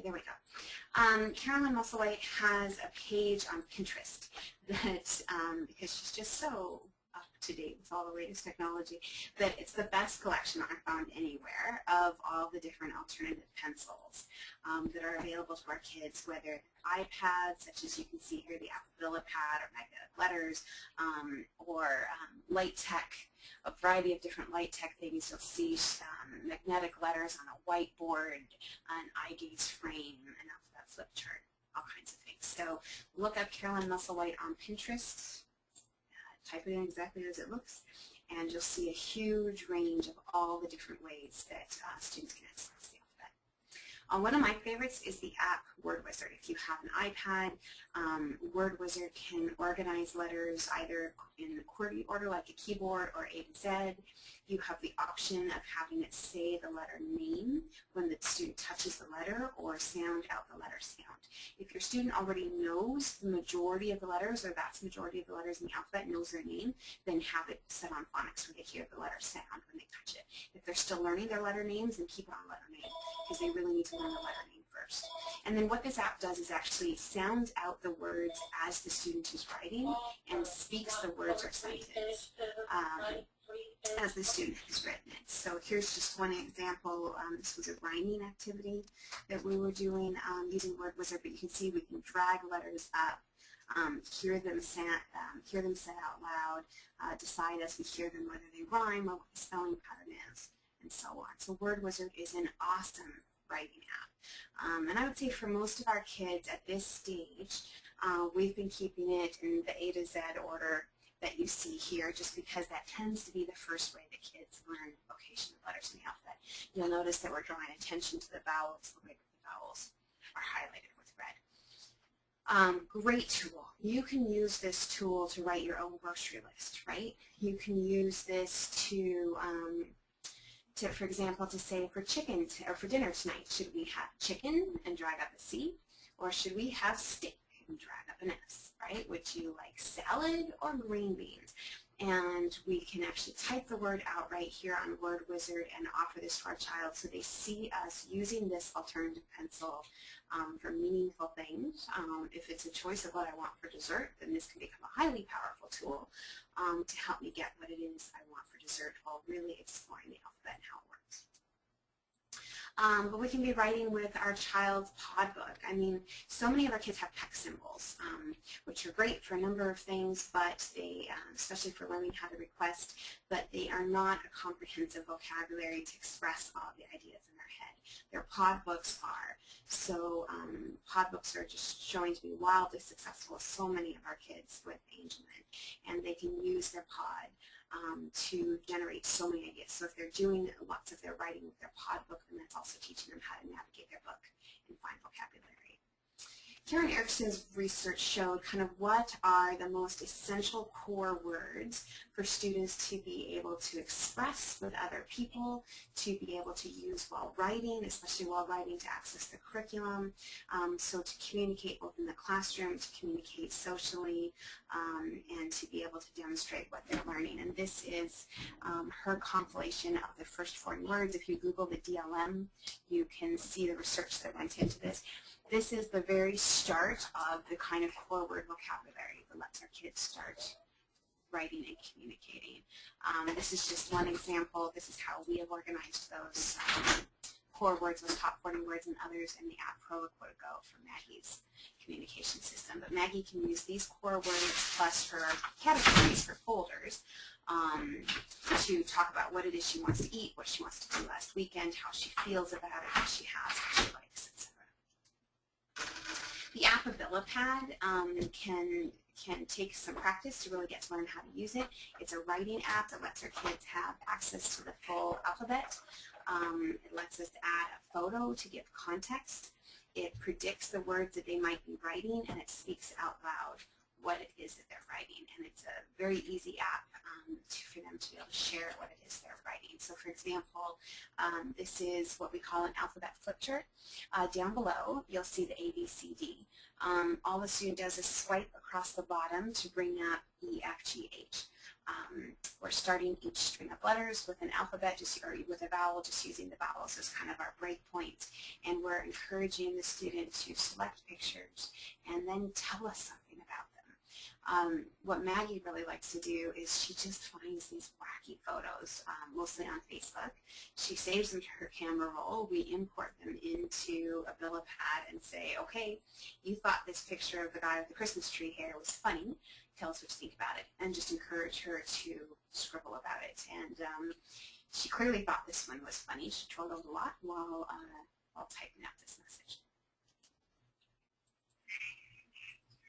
There we go. Caroline Musselwhite has a page on Pinterest that, because she's just so up to date with all the latest technology, that it's the best collection I found anywhere of all the different alternative pencils that are available to our kids, whether iPads, such as you can see here, the Alphaboard pad or magnetic letters, or light tech, a variety of different light tech things. You'll see magnetic letters on a whiteboard, an eye gaze frame, an alphabet flip chart, all kinds of things. So look up Caroline Musselwhite on Pinterest, type it in exactly as it looks, and you'll see a huge range of all the different ways that students can access the alphabet. One of my favorites is the app Word Wizard. If you have an iPad, Word Wizard can organize letters either in QWERTY order like a keyboard or A to Z. You have the option of having it say the letter name when the student touches the letter, or sound out the letter sound. If your student already knows the majority of the letters, or vast majority of the letters in the alphabet, knows their name, then have it set on phonics where they hear the letter sound when they touch it. If they're still learning their letter names, then keep it on letter name, because they really need to learn the letter name first. And then what this app does is actually sounds out the words as the student is writing and speaks the words or sentence as the student has written it. So here's just one example. This was a rhyming activity that we were doing using Word Wizard, but you can see we can drag letters up, hear them said out loud, decide as we hear them whether they rhyme or what the spelling pattern is, and so on. So Word Wizard is an awesome writing app. And I would say for most of our kids at this stage, we've been keeping it in the A to Z order that you see here, just because that tends to be the first way that kids learn location of letters in the alphabet. You'll notice that we're drawing attention to the vowels, the way that the vowels are highlighted with red. Great tool. You can use this tool to write your own grocery list, right? You can use this to for example, to say for chicken, or for dinner tonight, should we have chicken and drag up a C, or should we have steak and drag up an S, right? Would you like salad or green beans? And we can actually type the word out right here on Word Wizard and offer this to our child so they see us using this alternative pencil for meaningful things. If it's a choice of what I want for dessert, then this can become a highly powerful tool to help me get what it is I want for dessert while really exploring the alphabet and how it works. But we can be writing with our child's pod book. I mean, so many of our kids have peck symbols, which are great for a number of things, but they, especially for learning how to request, but they are not a comprehensive vocabulary to express all the ideas in their head. Their pod books are. So pod books are just showing to be wildly successful with so many of our kids with Angelman, and they can use their pod to generate so many ideas. So if they're doing lots of their writing with their pod book, then that's also teaching them how to navigate their book and find vocabulary. Karen Erickson's research showed kind of what are the most essential core words for students to be able to express with other people, to be able to use while writing, especially while writing to access the curriculum, so to communicate both in the classroom, to communicate socially, and to be able to demonstrate what they're learning. And this is her compilation of the first 40 words. If you Google the DLM, you can see the research that went into this. This is the very start of the kind of core word vocabulary that lets our kids start writing and communicating. This is just one example. This is how we have organized those core words, those top 40 words, and others in the app Go for Maggie's communication system. But Maggie can use these core words plus her categories, her folders, to talk about what it is she wants to eat, what she wants to do last weekend, how she feels about it, what she has, what she likes, etc. The Alphaboard pad can take some practice to really get to learn how to use it. It's a writing app that lets our kids have access to the full alphabet. It lets us add a photo to give context. It predicts the words that they might be writing, and it speaks out loud what it is that they're writing. And it's a very easy app for them to be able to share what it is they're writing. So for example, this is what we call an alphabet flip chart. Down below, you'll see the A, B, C, D. All the student does is swipe across the bottom to bring up E, F, G, H. We're starting each string of letters with an alphabet, or with a vowel, just using the vowels as kind of our break point. And we're encouraging the student to select pictures and then tell us something about them. What Maggie really likes to do is she just finds these wacky photos, mostly on Facebook. She saves them to her camera roll. We import them into a Billipad and say, okay, you thought this picture of the guy with the Christmas tree hair was funny. Tell us what you think about it, and just encourage her to scribble about it. And she clearly thought this one was funny. She trolled a lot while typing out this message.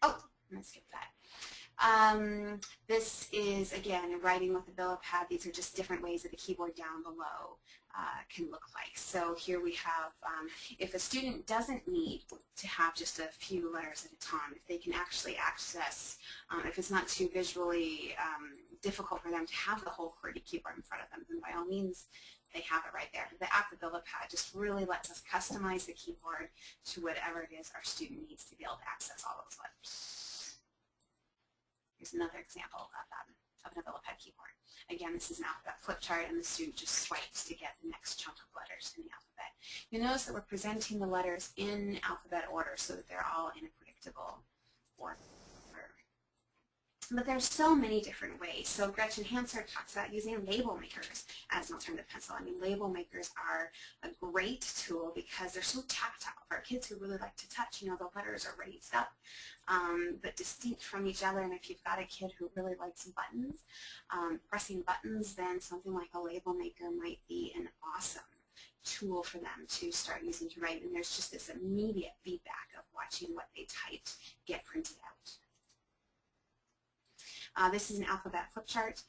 Oh, I'm going to skip that. This is, again, writing with the Billipad. These are just different ways that the keyboard down below can look like. So here we have, if a student doesn't need to have just a few letters at a time, if they can actually access, if it's not too visually difficult for them to have the whole QWERTY keyboard in front of them, then by all means, they have it right there. The app, the Billipad, just really lets us customize the keyboard to whatever it is our student needs to be able to access all those letters. Here's another example of an Billipad keyboard. Again, this is an alphabet flip chart, and the student just swipes to get the next chunk of letters in the alphabet. You'll notice that we're presenting the letters in alphabet order so that they're all in a predictable order. But there's so many different ways. So Gretchen HANSER talks about using label makers as an alternative pencil. I mean, label makers are a great tool because they're so tactile. For our kids who really like to touch, you know, the letters are raised up, but distinct from each other. And if you've got a kid who really likes buttons, pressing buttons, then something like a label maker might be an awesome tool for them to start using to write. And there's just this immediate feedback of watching what they typed get printed out. This is an alphabet flip chart.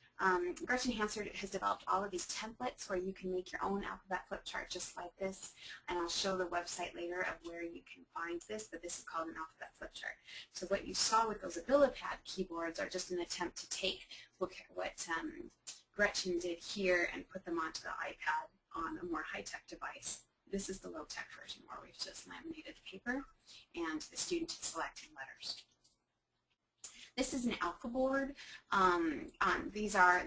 Gretchen HANSER has developed all of these templates where you can make your own alphabet flip chart just like this, and I'll show the website later of where you can find this, but this is called an alphabet flip chart. So what you saw with those Billipad keyboards are just an attempt to take what Gretchen did here and put them onto the iPad on a more high-tech device. This is the low-tech version where we've just laminated the paper and the student is selecting letters. This is an Alphaboard.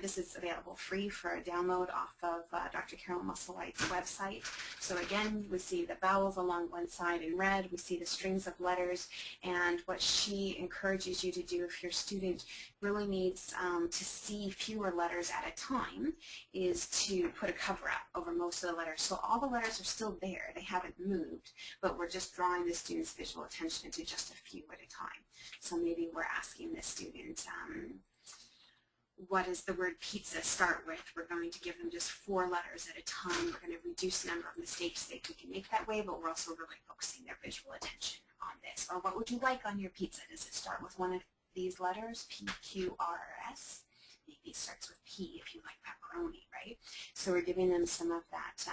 This is available free for a download off of Dr. Carolyn Musselwhite's website. So again, we see the vowels along one side in red. We see the strings of letters, and what she encourages you to do if your student really needs to see fewer letters at a time is to put a cover up over most of the letters. So all the letters are still there. They haven't moved, but we're just drawing the student's visual attention to just a few at a time. So maybe we're asking the student, what does the word pizza start with? We're going to give them just 4 letters at a time. We're going to reduce the number of mistakes that we can make that way, but we're also really focusing their visual attention on this. Or what would you like on your pizza? Does it start with one of these letters, P, Q, R, or S? Maybe it starts with P if you like pepperoni, right? So we're giving them some of that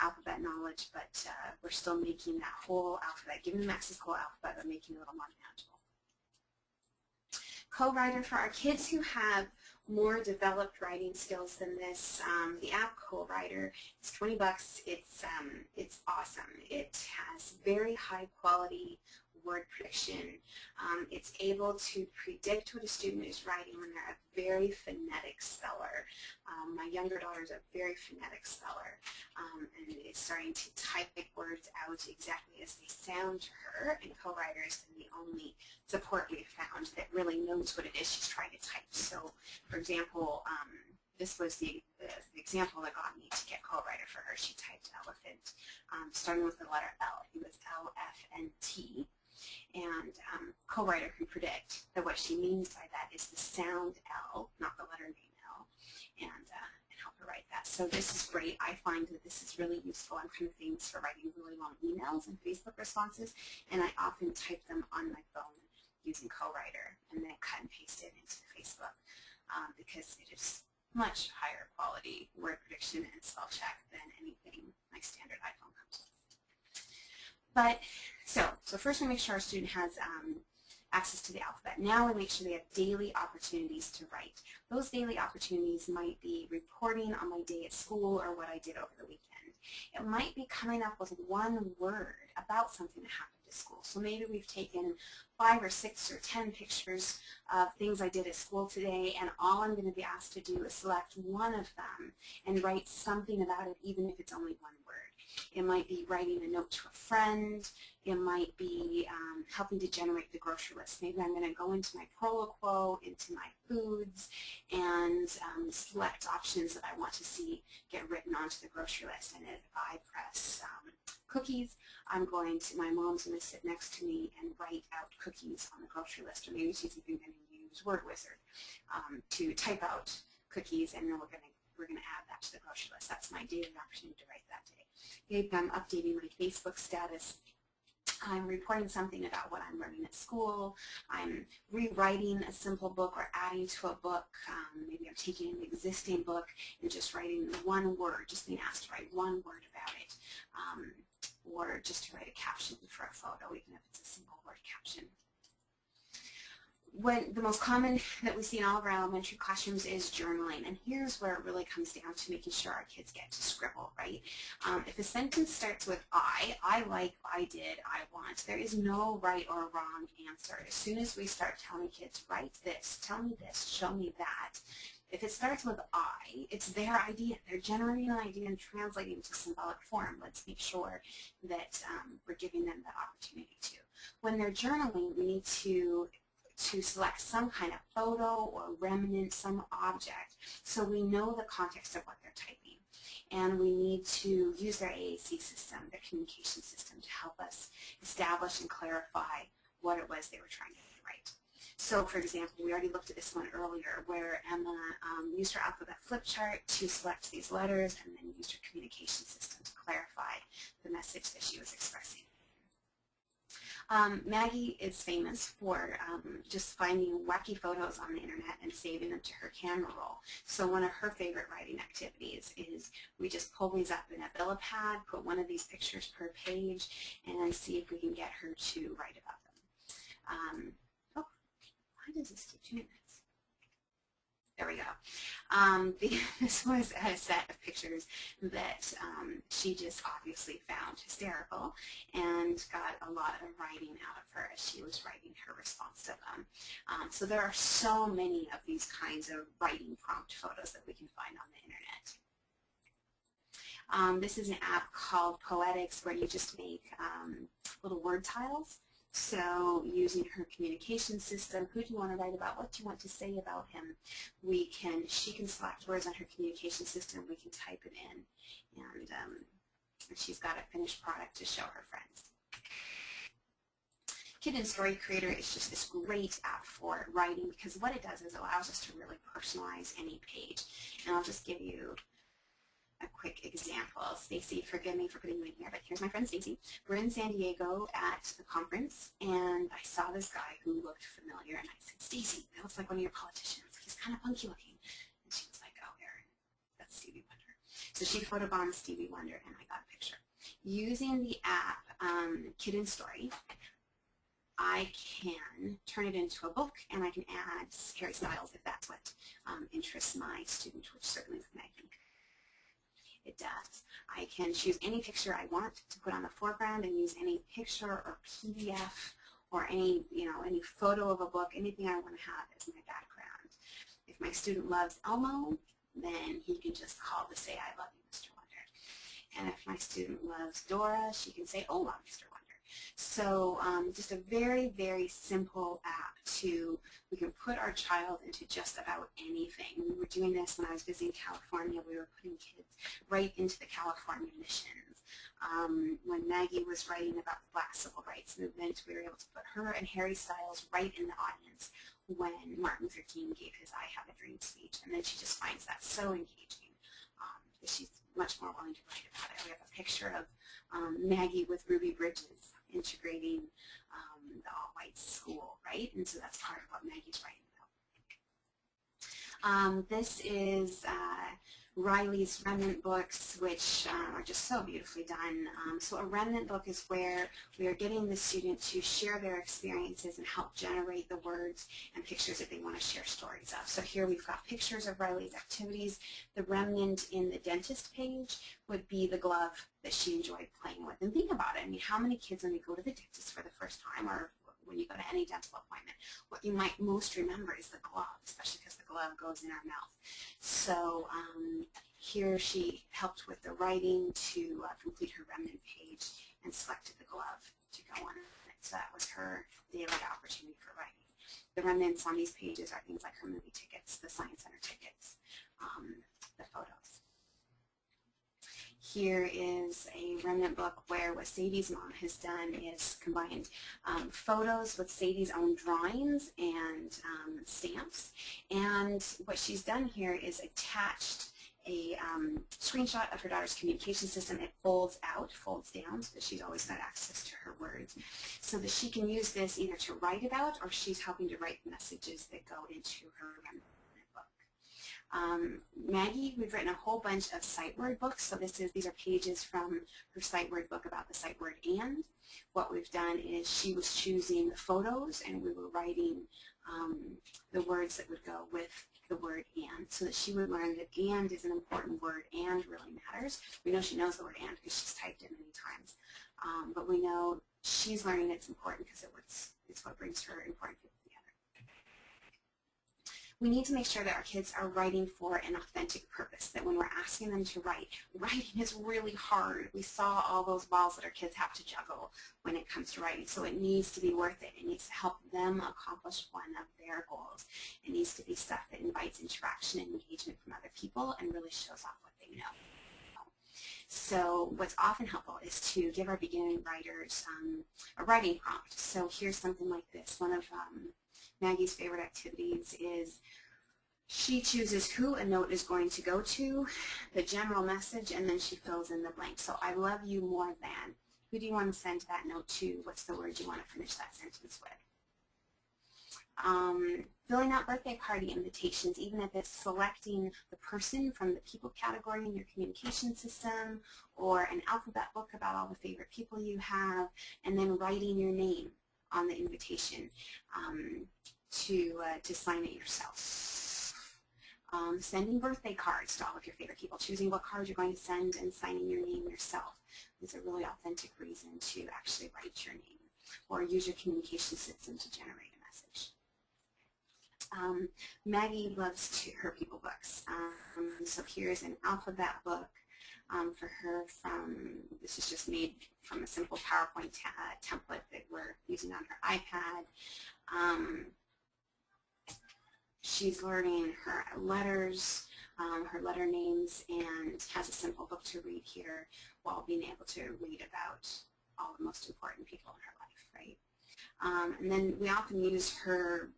alphabet knowledge, but we're still making that whole alphabet, giving them access to the whole alphabet, but making it a little more manageable. Co-writer for our kids who have more developed writing skills than this, the app Co-writer is 20 bucks. It's awesome. It has very high quality word prediction. It's able to predict what a student is writing when they're a very phonetic speller. My younger daughter is a very phonetic speller and is starting to type words out exactly as they sound to her, and Co-writer has been the only support we've found that really knows what it is she's trying to type. So, for example, this was the example that got me to get Co-writer for her. She typed elephant, starting with the letter L. It was L-F-N-T. And Co-writer can predict that what she means by that is the sound L, not the letter name L, and help her write that. So this is great. I find that this is really useful on kind of things for writing really long emails and Facebook responses, and I often type them on my phone using Co-writer and then cut and paste it into Facebook because it is much higher quality word prediction and spell check than anything my standard iPhone comes with. But so first we make sure our student has access to the alphabet. Now we make sure they have daily opportunities to write. Those daily opportunities might be reporting on my day at school or what I did over the weekend. It might be coming up with one word about something that happened at school. So maybe we've taken 5 or 6 or 10 pictures of things I did at school today, and all I'm going to be asked to do is select one of them and write something about it, even if it's only one word. It might be writing a note to a friend. It might be helping to generate the grocery list. Maybe I'm going to go into my Proloquo, into my foods, and select options that I want to see get written onto the grocery list. And if I press cookies, my mom's going to sit next to me and write out cookies on the grocery list. Or maybe she's even going to use Word Wizard to type out cookies, and then we're going to add that to the grocery list. That's my daily opportunity to write that day. Maybe I'm updating my Facebook status. I'm reporting something about what I'm learning at school. I'm rewriting a simple book or adding to a book. Maybe I'm taking an existing book and just writing one word, just being asked to write one word about it, or just to write a caption for a photo, even if it's a single word caption. The most common that we see in all of our elementary classrooms is journaling, and here's where it really comes down to making sure our kids get to scribble, right? If a sentence starts with I like, I did, I want, there is no right or wrong answer. As soon as we start telling kids, write this, tell me this, show me that, if it starts with I, it's their idea. They're generating an idea and translating it to symbolic form. Let's make sure that we're giving them that opportunity to. When they're journaling, we need to select some kind of photo or remnant, some object, so we know the context of what they're typing. And we need to use their AAC system, their communication system, to help us establish and clarify what it was they were trying to write. So, for example, we already looked at this one earlier where Emma used her alphabet flip chart to select these letters and then used her communication system to clarify the message that she was expressing. Maggie is famous for just finding wacky photos on the internet and saving them to her camera roll. So one of her favorite writing activities is we just pull these up in a Billipad, put one of these pictures per page, and see if we can get her to write about them. Oh, why does this keep doing this? There we go. This was a set of pictures that she just obviously found hysterical and got a lot of writing out of her as she was writing her response to them. So there are so many of these kinds of writing prompt photos that we can find on the internet. This is an app called Poetics where you just make little word tiles. So using her communication system, who do you want to write about? What do you want to say about him? She can select words on her communication system. We can type it in, and she's got a finished product to show her friends. Kid and Story Creator is just this great app for writing because what it does is it allows us to really personalize any page. And I'll just give you a quick example. Stacy, forgive me for putting you in here, but here's my friend Stacy. We're in San Diego at a conference, and I saw this guy who looked familiar, and I said, Stacy, that looks like one of your politicians. He's kind of funky looking. And she was like, oh, Erin, that's Stevie Wonder. So she photobombed Stevie Wonder, and I got a picture. Using the app Kid and Story, I can turn it into a book, and I can add Harry Styles if that's what interests my student, which certainly is Maggie. It does. I can choose any picture I want to put on the foreground and use any picture or PDF or any photo of a book, anything I want to have as my background. If my student loves Elmo, then he can just call to say, I love you, Mr. Wonder. And if my student loves Dora, she can say, oh, love Mr. Wonder. So just a very, very simple app we can put our child into just about anything. We were doing this when I was visiting California. We were putting kids right into the California missions. When Maggie was writing about the Black Civil Rights Movement, we were able to put her and Harry Styles right in the audience when Martin Luther King gave his I Have a Dream speech. And then she just finds that so engaging that she's much more willing to write about it. We have a picture of Maggie with Ruby Bridges integrating the all-white school, right? And so that's part of what Maggie's writing about. This is Riley's remnant books, which are just so beautifully done. So a remnant book is where we are getting the student to share their experiences and help generate the words and pictures that they want to share stories of. So here we've got pictures of Riley's activities. The remnant in the dentist page would be the glove that she enjoyed playing with. And think about it. I mean, how many kids when they go to the dentist for the first time or when you go to any dental appointment, what you might most remember is the glove, especially because the glove goes in our mouth. So Here she helped with the writing to complete her remnant page and selected the glove to go on it. So that was her daily opportunity for writing. The remnants on these pages are things like her movie tickets, the Science Center tickets, the photos. Here is a remnant book where what Sadie's mom has done is combined photos with Sadie's own drawings and stamps. And what she's done here is attached a screenshot of her daughter's communication system. It folds out, folds down, so that she's always got access to her words, so that she can use this either to write about or she's helping to write messages that go into her remnant book. Maggie, we've written a whole bunch of sight word books, so these are pages from her sight word book about the sight word and. What we've done is she was choosing the photos and we were writing the words that would go with the word and, so that she would learn that and is an important word and really matters. We know she knows the word and because she's typed it many times, but we know she's learning it's important because it's what brings her important people together. We need to make sure that our kids are writing for an authentic purpose, that when we're asking them to write, writing is really hard. We saw all those balls that our kids have to juggle when it comes to writing, so it needs to be worth it. It needs to help them accomplish one of their goals. It needs to be stuff that invites interaction and engagement from other people and really shows off what they know. So what's often helpful is to give our beginning writers a writing prompt. So here's something like this. One of Maggie's favorite activities is she chooses who a note is going to go to, the general message, and then she fills in the blank. So I love you more than. Who do you want to send that note to? What's the word you want to finish that sentence with? Filling out birthday party invitations, even if it's selecting the person from the people category in your communication system, or an alphabet book about all the favorite people you have, and then writing your name on the invitation to sign it yourself. Sending birthday cards to all of your favorite people, choosing what cards you're going to send and signing your name yourself is a really authentic reason to actually write your name or use your communication system to generate a message. Maggie loves her people books. So here's an alphabet book for her this is just made from a simple PowerPoint template that we're using on her iPad. She's learning her letters, her letter names, and has a simple book to read here while being able to read about all the most important people in her life, right? And then we often use her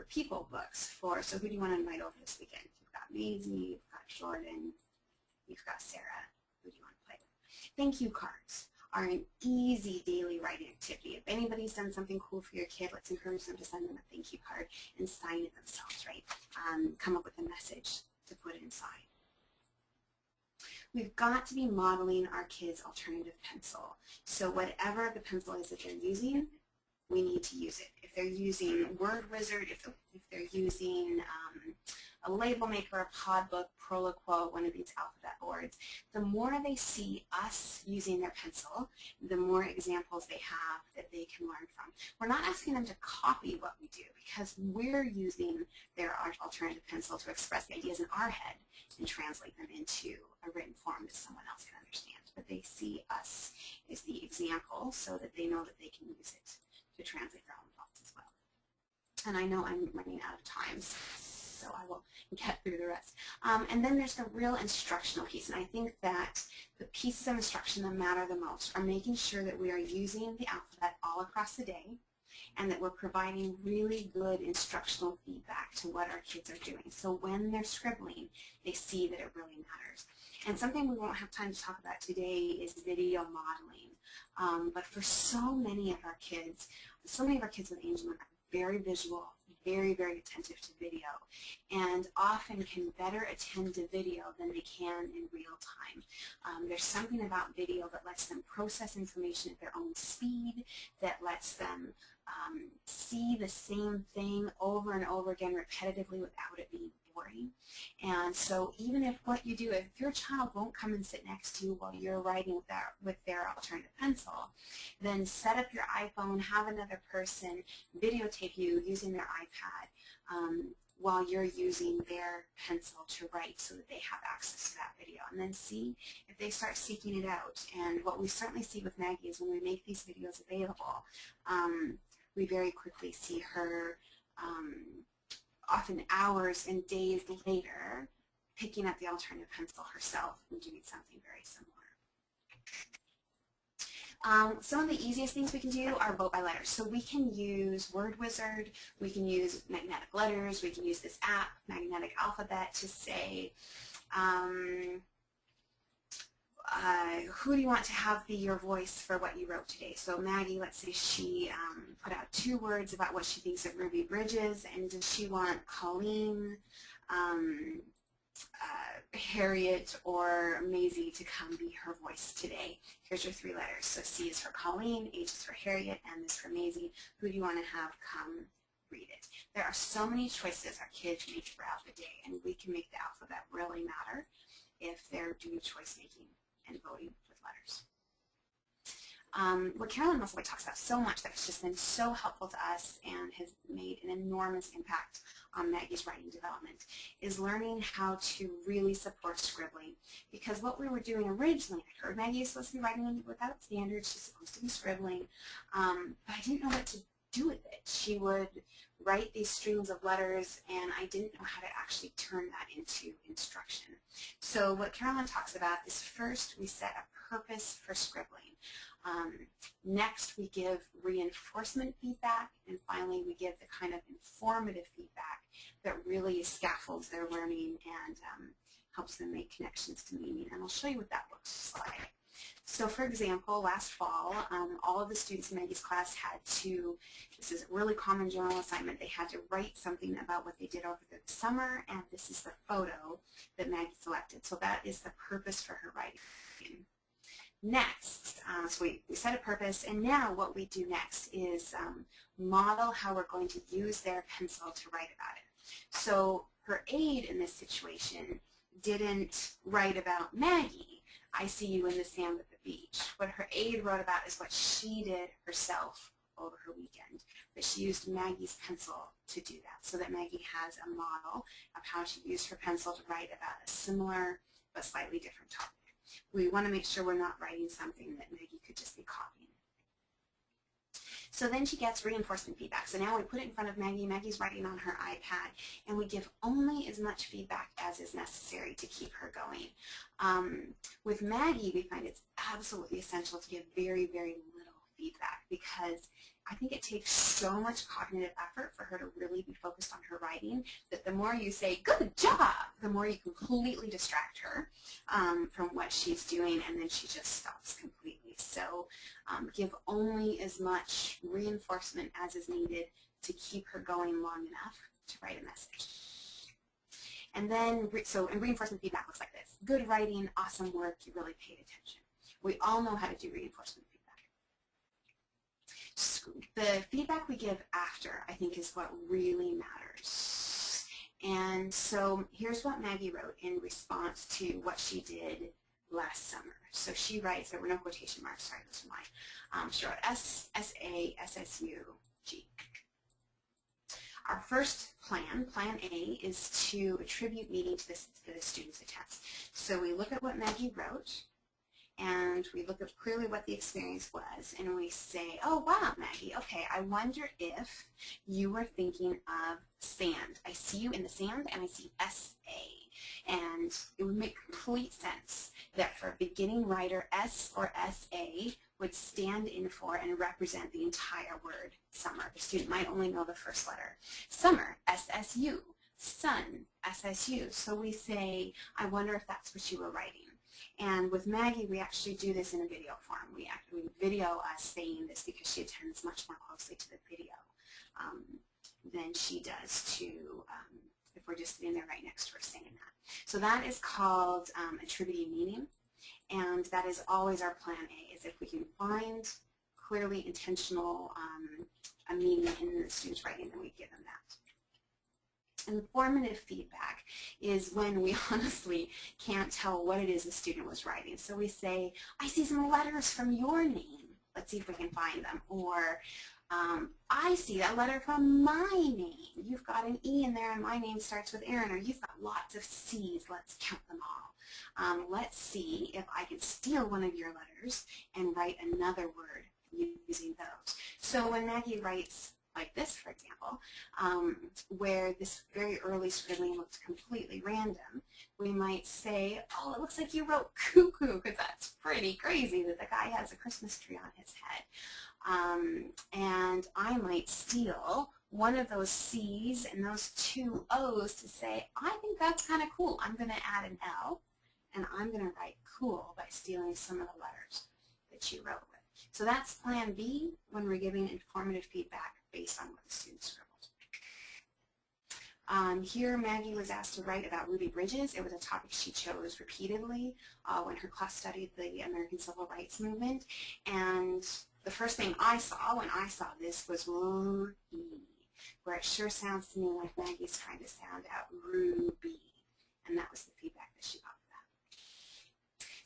people books for, so who do you want to invite over this weekend? You've got Maisie, you've got Jordan, you've got Sarah. Who do you want to play with? Thank you cards are an easy daily writing activity. If anybody's done something cool for your kid, let's encourage them to send them a thank you card and sign it themselves, right? Come up with a message to put inside. We've got to be modeling our kids' alternative pencil. So whatever the pencil is that they're using, we need to use it. If they're using Word Wizard, if they're using a label maker, a pod book, Proloquo, one of these alphabet boards, the more they see us using their pencil, the more examples they have that they can learn from. We're not asking them to copy what we do because we're using their alternative pencil to express the ideas in our head and translate them into a written form that someone else can understand. But they see us as the example so that they know that they can use it to translate their own thoughts as well. And I know I'm running out of time, so I will get through the rest. And then there's the real instructional piece, and I think that the pieces of instruction that matter the most are making sure that we are using the alphabet all across the day and that we're providing really good instructional feedback to what our kids are doing. So when they're scribbling, they see that it really matters. And something we won't have time to talk about today is video modeling. But for so many of our kids with Angelman are very visual, very, very attentive to video, and often can better attend to video than they can in real time. There's something about video that lets them process information at their own speed, that lets them see the same thing over and over again repetitively without it being boring. And so even if what you do, if your child won't come and sit next to you while you're writing with their alternative pencil, then set up your iPhone, have another person videotape you using their iPad while you're using their pencil to write so that they have access to that video, and then see if they start seeking it out. And what we certainly see with Maggie is when we make these videos available, we very quickly see her often hours and days later picking up the alternative pencil herself and doing something very similar. Some of the easiest things we can do are vote by letters. So we can use Word Wizard, we can use magnetic letters, we can use this app, Magnetic Alphabet, to say, who do you want to have be your voice for what you wrote today? So Maggie, let's say she put out 2 words about what she thinks of Ruby Bridges, and does she want Colleen, Harriet, or Maisie to come be her voice today? Here's your 3 letters. So C is for Colleen, H is for Harriet, M is for Maisie. Who do you want to have come read it? There are so many choices our kids make throughout the day, and we can make the alphabet really matter if they're doing choice making and voting with letters. What Carolyn Musselwhite talks about so much that has just been so helpful to us and has made an enormous impact on Maggie's writing development is learning how to really support scribbling. Because what we were doing originally, I heard Maggie is supposed to be writing without standards, she's supposed to be scribbling, but I didn't know what to do with it. She would write these strings of letters, and I didn't know how to actually turn that into instruction. So what Carolyn talks about is first we set a purpose for scribbling. Next we give reinforcement feedback, and finally we give the kind of informative feedback that really scaffolds their learning and helps them make connections to meaning. And I'll show you what that looks like. So for example, last fall, all of the students in Maggie's class had to, this is a really common journal assignment, they had to write something about what they did over the summer, and this is the photo that Maggie selected. So that is the purpose for her writing. Next, so we set a purpose, and now what we do next is model how we're going to use their pencil to write about it. So her aide in this situation didn't write about Maggie, I see you in the sand at the beach. What her aide wrote about is what she did herself over her weekend. But she used Maggie's pencil to do that, so that Maggie has a model of how she used her pencil to write about a similar but slightly different topic. We want to make sure we're not writing something that Maggie could just be copying. So then she gets reinforcement feedback. So now we put it in front of Maggie. Maggie's writing on her iPad, and we give only as much feedback as is necessary to keep her going. With Maggie, we find it's absolutely essential to give very, very little feedback, because I think it takes so much cognitive effort for her to really be focused on her writing that the more you say, good job, the more you completely distract her from what she's doing, and then she just stops completely. So give only as much reinforcement as is needed to keep her going long enough to write a message. And then, and reinforcement feedback looks like this. Good writing, awesome work, you really paid attention. We all know how to do reinforcement feedback. The feedback we give after, I think, is what really matters. And so here's what Maggie wrote in response to what she did last summer. So she writes, there were no quotation marks, sorry, this is mine. She wrote S, S-A, S-S-U, G. Our first plan, Plan A, is to attribute meaning to the student's attempts. So we look at what Maggie wrote, and we look at clearly what the experience was, and we say, oh wow, Maggie, okay, I wonder if you were thinking of sand. I see you in the sand, and I see S-A. And it would make complete sense that for a beginning writer, S or S-A would stand in for and represent the entire word summer. The student might only know the first letter. Summer, S-S-U. Sun, S-S-U. So we say, I wonder if that's what you were writing. And with Maggie, we actually do this in a video form. We video us saying this because she attends much more closely to the video than she does to if we're just sitting there right next to her saying that. So that is called attributing meaning, and that is always our Plan A, is if we can find clearly intentional a meaning in the student's writing, then we give them that. Informative feedback is when we honestly can't tell what it is the student was writing. So we say, I see some letters from your name. Let's see if we can find them. Or I see that letter from my name. You've got an E in there and my name starts with Erin, or you've got lots of C's. Let's count them all. Let's see if I can steal one of your letters and write another word using those. So when Maggie writes like this, for example, where this very early scribbling looks completely random, we might say, oh, it looks like you wrote cuckoo, because that's pretty crazy that the guy has a Christmas tree on his head. And I might steal one of those C's and those two O's to say, I think that's kind of cool. I'm going to add an L, and I'm going to write cool by stealing some of the letters that you wrote with. So that's plan B when we're giving informative feedback based on what the student scribbled. Here Maggie was asked to write about Ruby Bridges. It was a topic she chose repeatedly when her class studied the American Civil Rights Movement. And the first thing I saw when I saw this was Ruby, where it sure sounds to me like Maggie's trying to sound out Ruby. And that was the feedback that she got.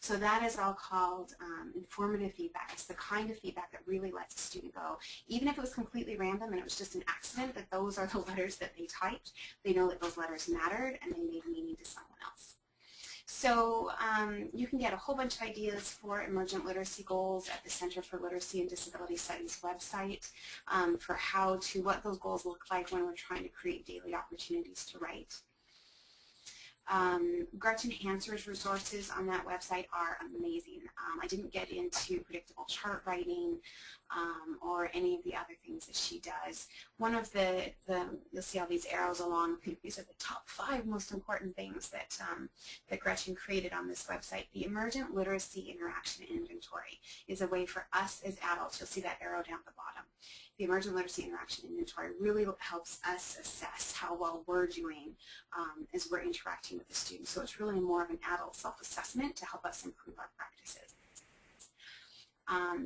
So that is all called informative feedback. It's the kind of feedback that really lets a student go, even if it was completely random and it was just an accident that those are the letters that they typed, they know that those letters mattered and they made meaning to someone else. So you can get a whole bunch of ideas for emergent literacy goals at the Center for Literacy and Disability Studies website for what those goals look like when we're trying to create daily opportunities to write. Gretchen HANSER's resources on that website are amazing. I didn't get into predictable chart writing or any of the other things that she does. One of you'll see all these arrows along, these are the top 5 most important things that, that Gretchen created on this website. The Emergent Literacy Interaction Inventory is a way for us as adults, you'll see that arrow down at the bottom. The Emergent Literacy Interaction Inventory really helps us assess how well we're doing as we're interacting with the students. So it's really more of an adult self-assessment to help us improve our practices.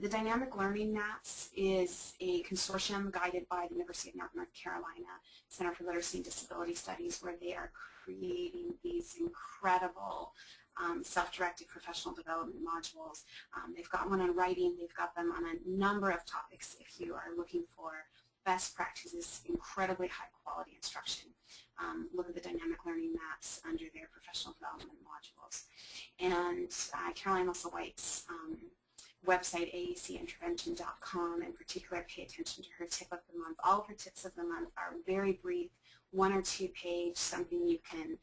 The Dynamic Learning Maps is a consortium guided by the University of North Carolina Center for Literacy and Disability Studies, where they are creating these incredible self-directed professional development modules. They've got one on writing. They've got them on a number of topics if you are looking for best practices, incredibly high-quality instruction. Look at the Dynamic Learning Maps under their professional development modules. And Caroline Musselwhite's website, aacintervention.com, in particular, pay attention to her tip of the month. All of her tips of the month are very brief, 1 or 2 page, something you can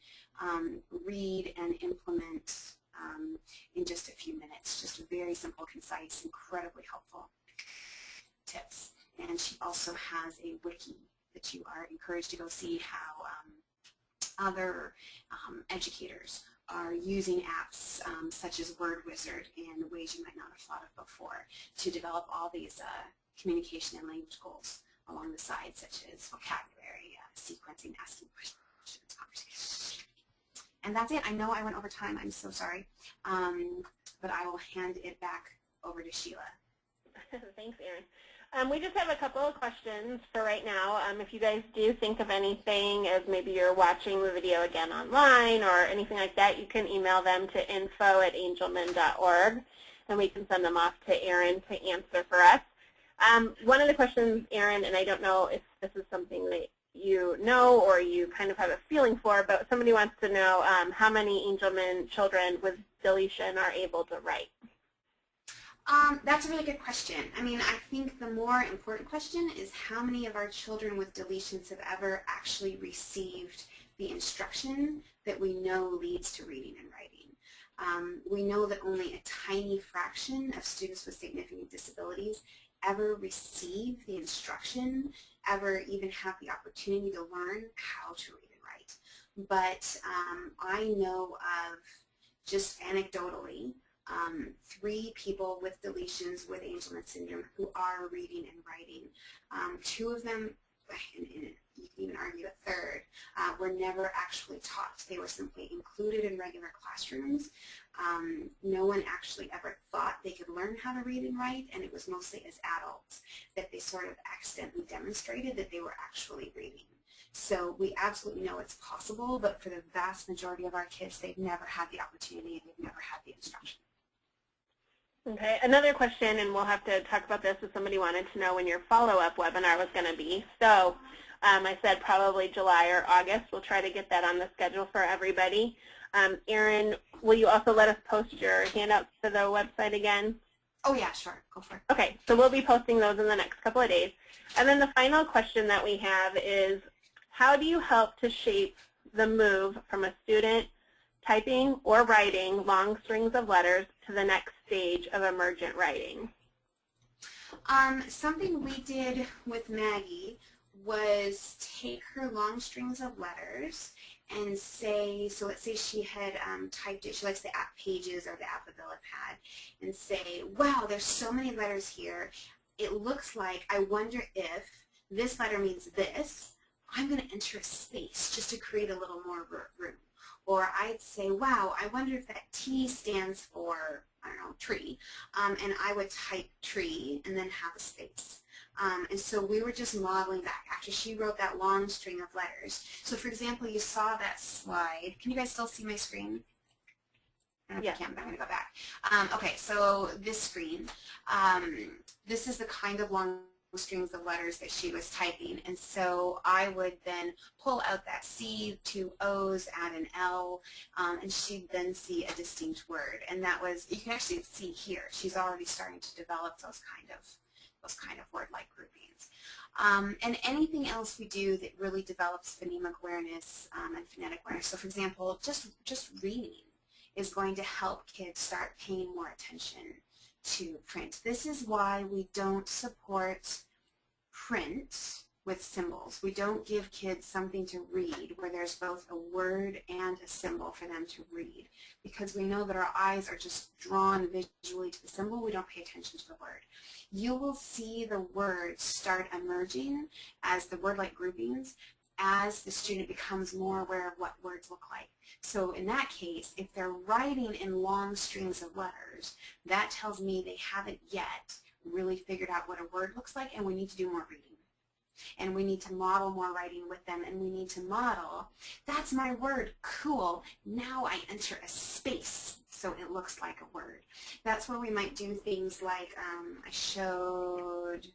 read and implement in just a few minutes. Just very simple, concise, incredibly helpful tips. And she also has a wiki that you are encouraged to go see how other educators are using apps such as Word Wizard in ways you might not have thought of before to develop all these communication and language goals along the side, such as vocabulary, sequencing, asking questions, conversation. And that's it. I know I went over time. I'm so sorry. But I will hand it back over to Sheila. Thanks, Erin. We just have a couple of questions for right now. If you guys do think of anything as maybe you're watching the video again online or anything like that, you can email them to info@angelman.org, and we can send them off to Erin to answer for us. One of the questions, Erin, and I don't know if this is something that you know or you kind of have a feeling for, but somebody wants to know how many Angelman children with deletion are able to write. That's a really good question. I mean, I think the more important question is how many of our children with deletions have ever actually received the instruction that we know leads to reading and writing. We know that only a tiny fraction of students with significant disabilities ever receive the instruction, ever even have the opportunity to learn how to read and write. But I know of, just anecdotally, 3 people with deletions with Angelman syndrome who are reading and writing. 2 of them, and you can even argue a third, were never actually taught. They were simply included in regular classrooms. No one actually ever thought they could learn how to read and write, and it was mostly as adults that they sort of accidentally demonstrated that they were actually reading. So we absolutely know it's possible, but for the vast majority of our kids, they've never had the opportunity and they've never had the instruction. Okay, another question, and we'll have to talk about this if somebody wanted to know when your follow-up webinar was going to be. So I said probably July or August. We'll try to get that on the schedule for everybody. Erin, will you also let us post your handouts to the website again? Oh yeah, sure. Go for it. Okay, so we'll be posting those in the next couple of days. And then the final question that we have is, how do you help to shape the move from a student typing or writing long strings of letters to the next stage of emergent writing? Something we did with Maggie was take her long strings of letters and say, so let's say she had typed it, she likes the app Pages or the Alphaboard, and say, wow, there's so many letters here. It looks like, I wonder if this letter means this. I'm going to enter a space just to create a little more room. Or I'd say, wow, I wonder if that T stands for, I don't know, tree. And I would type tree and then have a space. And so we were just modeling back after she wrote that long string of letters. So for example, you saw that slide. Can you guys still see my screen? I don't know if you can, but I'm going to go back. Okay, so this screen, this is the kind of long strings of letters that she was typing, and so I would then pull out that C, 2 O's, add an L, and she'd then see a distinct word. And that was, you can actually see here, she's already starting to develop those kind of word-like groupings. And anything else we do that really develops phonemic awareness and phonetic awareness. So for example, just reading is going to help kids start paying more attention to print. This is why we don't support print with symbols. We don't give kids something to read where there's both a word and a symbol for them to read, because we know that our eyes are just drawn visually to the symbol. We don't pay attention to the word. You will see the words start emerging as the word-like groupings as the student becomes more aware of what words look like. So in that case, if they're writing in long strings of letters, that tells me they haven't yet really figured out what a word looks like, and we need to do more reading. And we need to model more writing with them, and we need to model, that's my word, cool, now I enter a space so it looks like a word. That's where we might do things like I showed,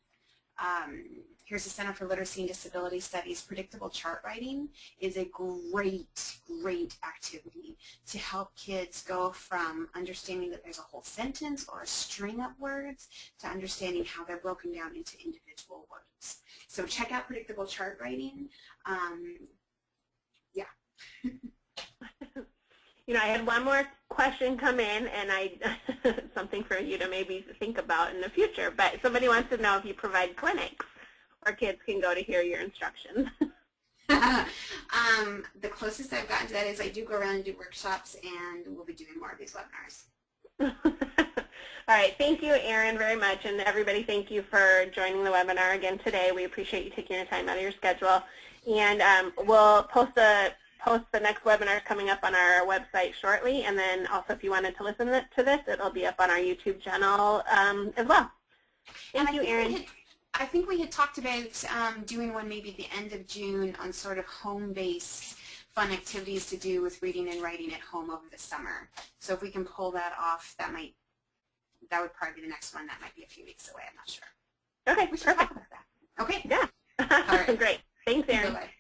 here's the Center for Literacy and Disability Studies. Predictable chart writing is a great activity to help kids go from understanding that there's a whole sentence or a string of words to understanding how they're broken down into individual words. So check out predictable chart writing. Yeah. You know, I had one more question come in, and something for you to maybe think about in the future. But somebody wants to know if you provide clinics where kids can go to hear your instructions. The closest I've gotten to that is I do go around and do workshops, and we'll be doing more of these webinars. All right, thank you, Erin, very much, and everybody, thank you for joining the webinar again today. We appreciate you taking your time out of your schedule, and we'll post the next webinar coming up on our website shortly, and then also if you wanted to listen to this, it'll be up on our YouTube channel as well. Thank you, Erin. I think we had talked about doing one maybe at the end of June on sort of home-based fun activities to do with reading and writing at home over the summer. So if we can pull that off, that would probably be the next one. That might be a few weeks away. I'm not sure. Okay, we should perfect. talk about that. Okay. Yeah. All right. Great. Thanks, Erin. Bye-bye.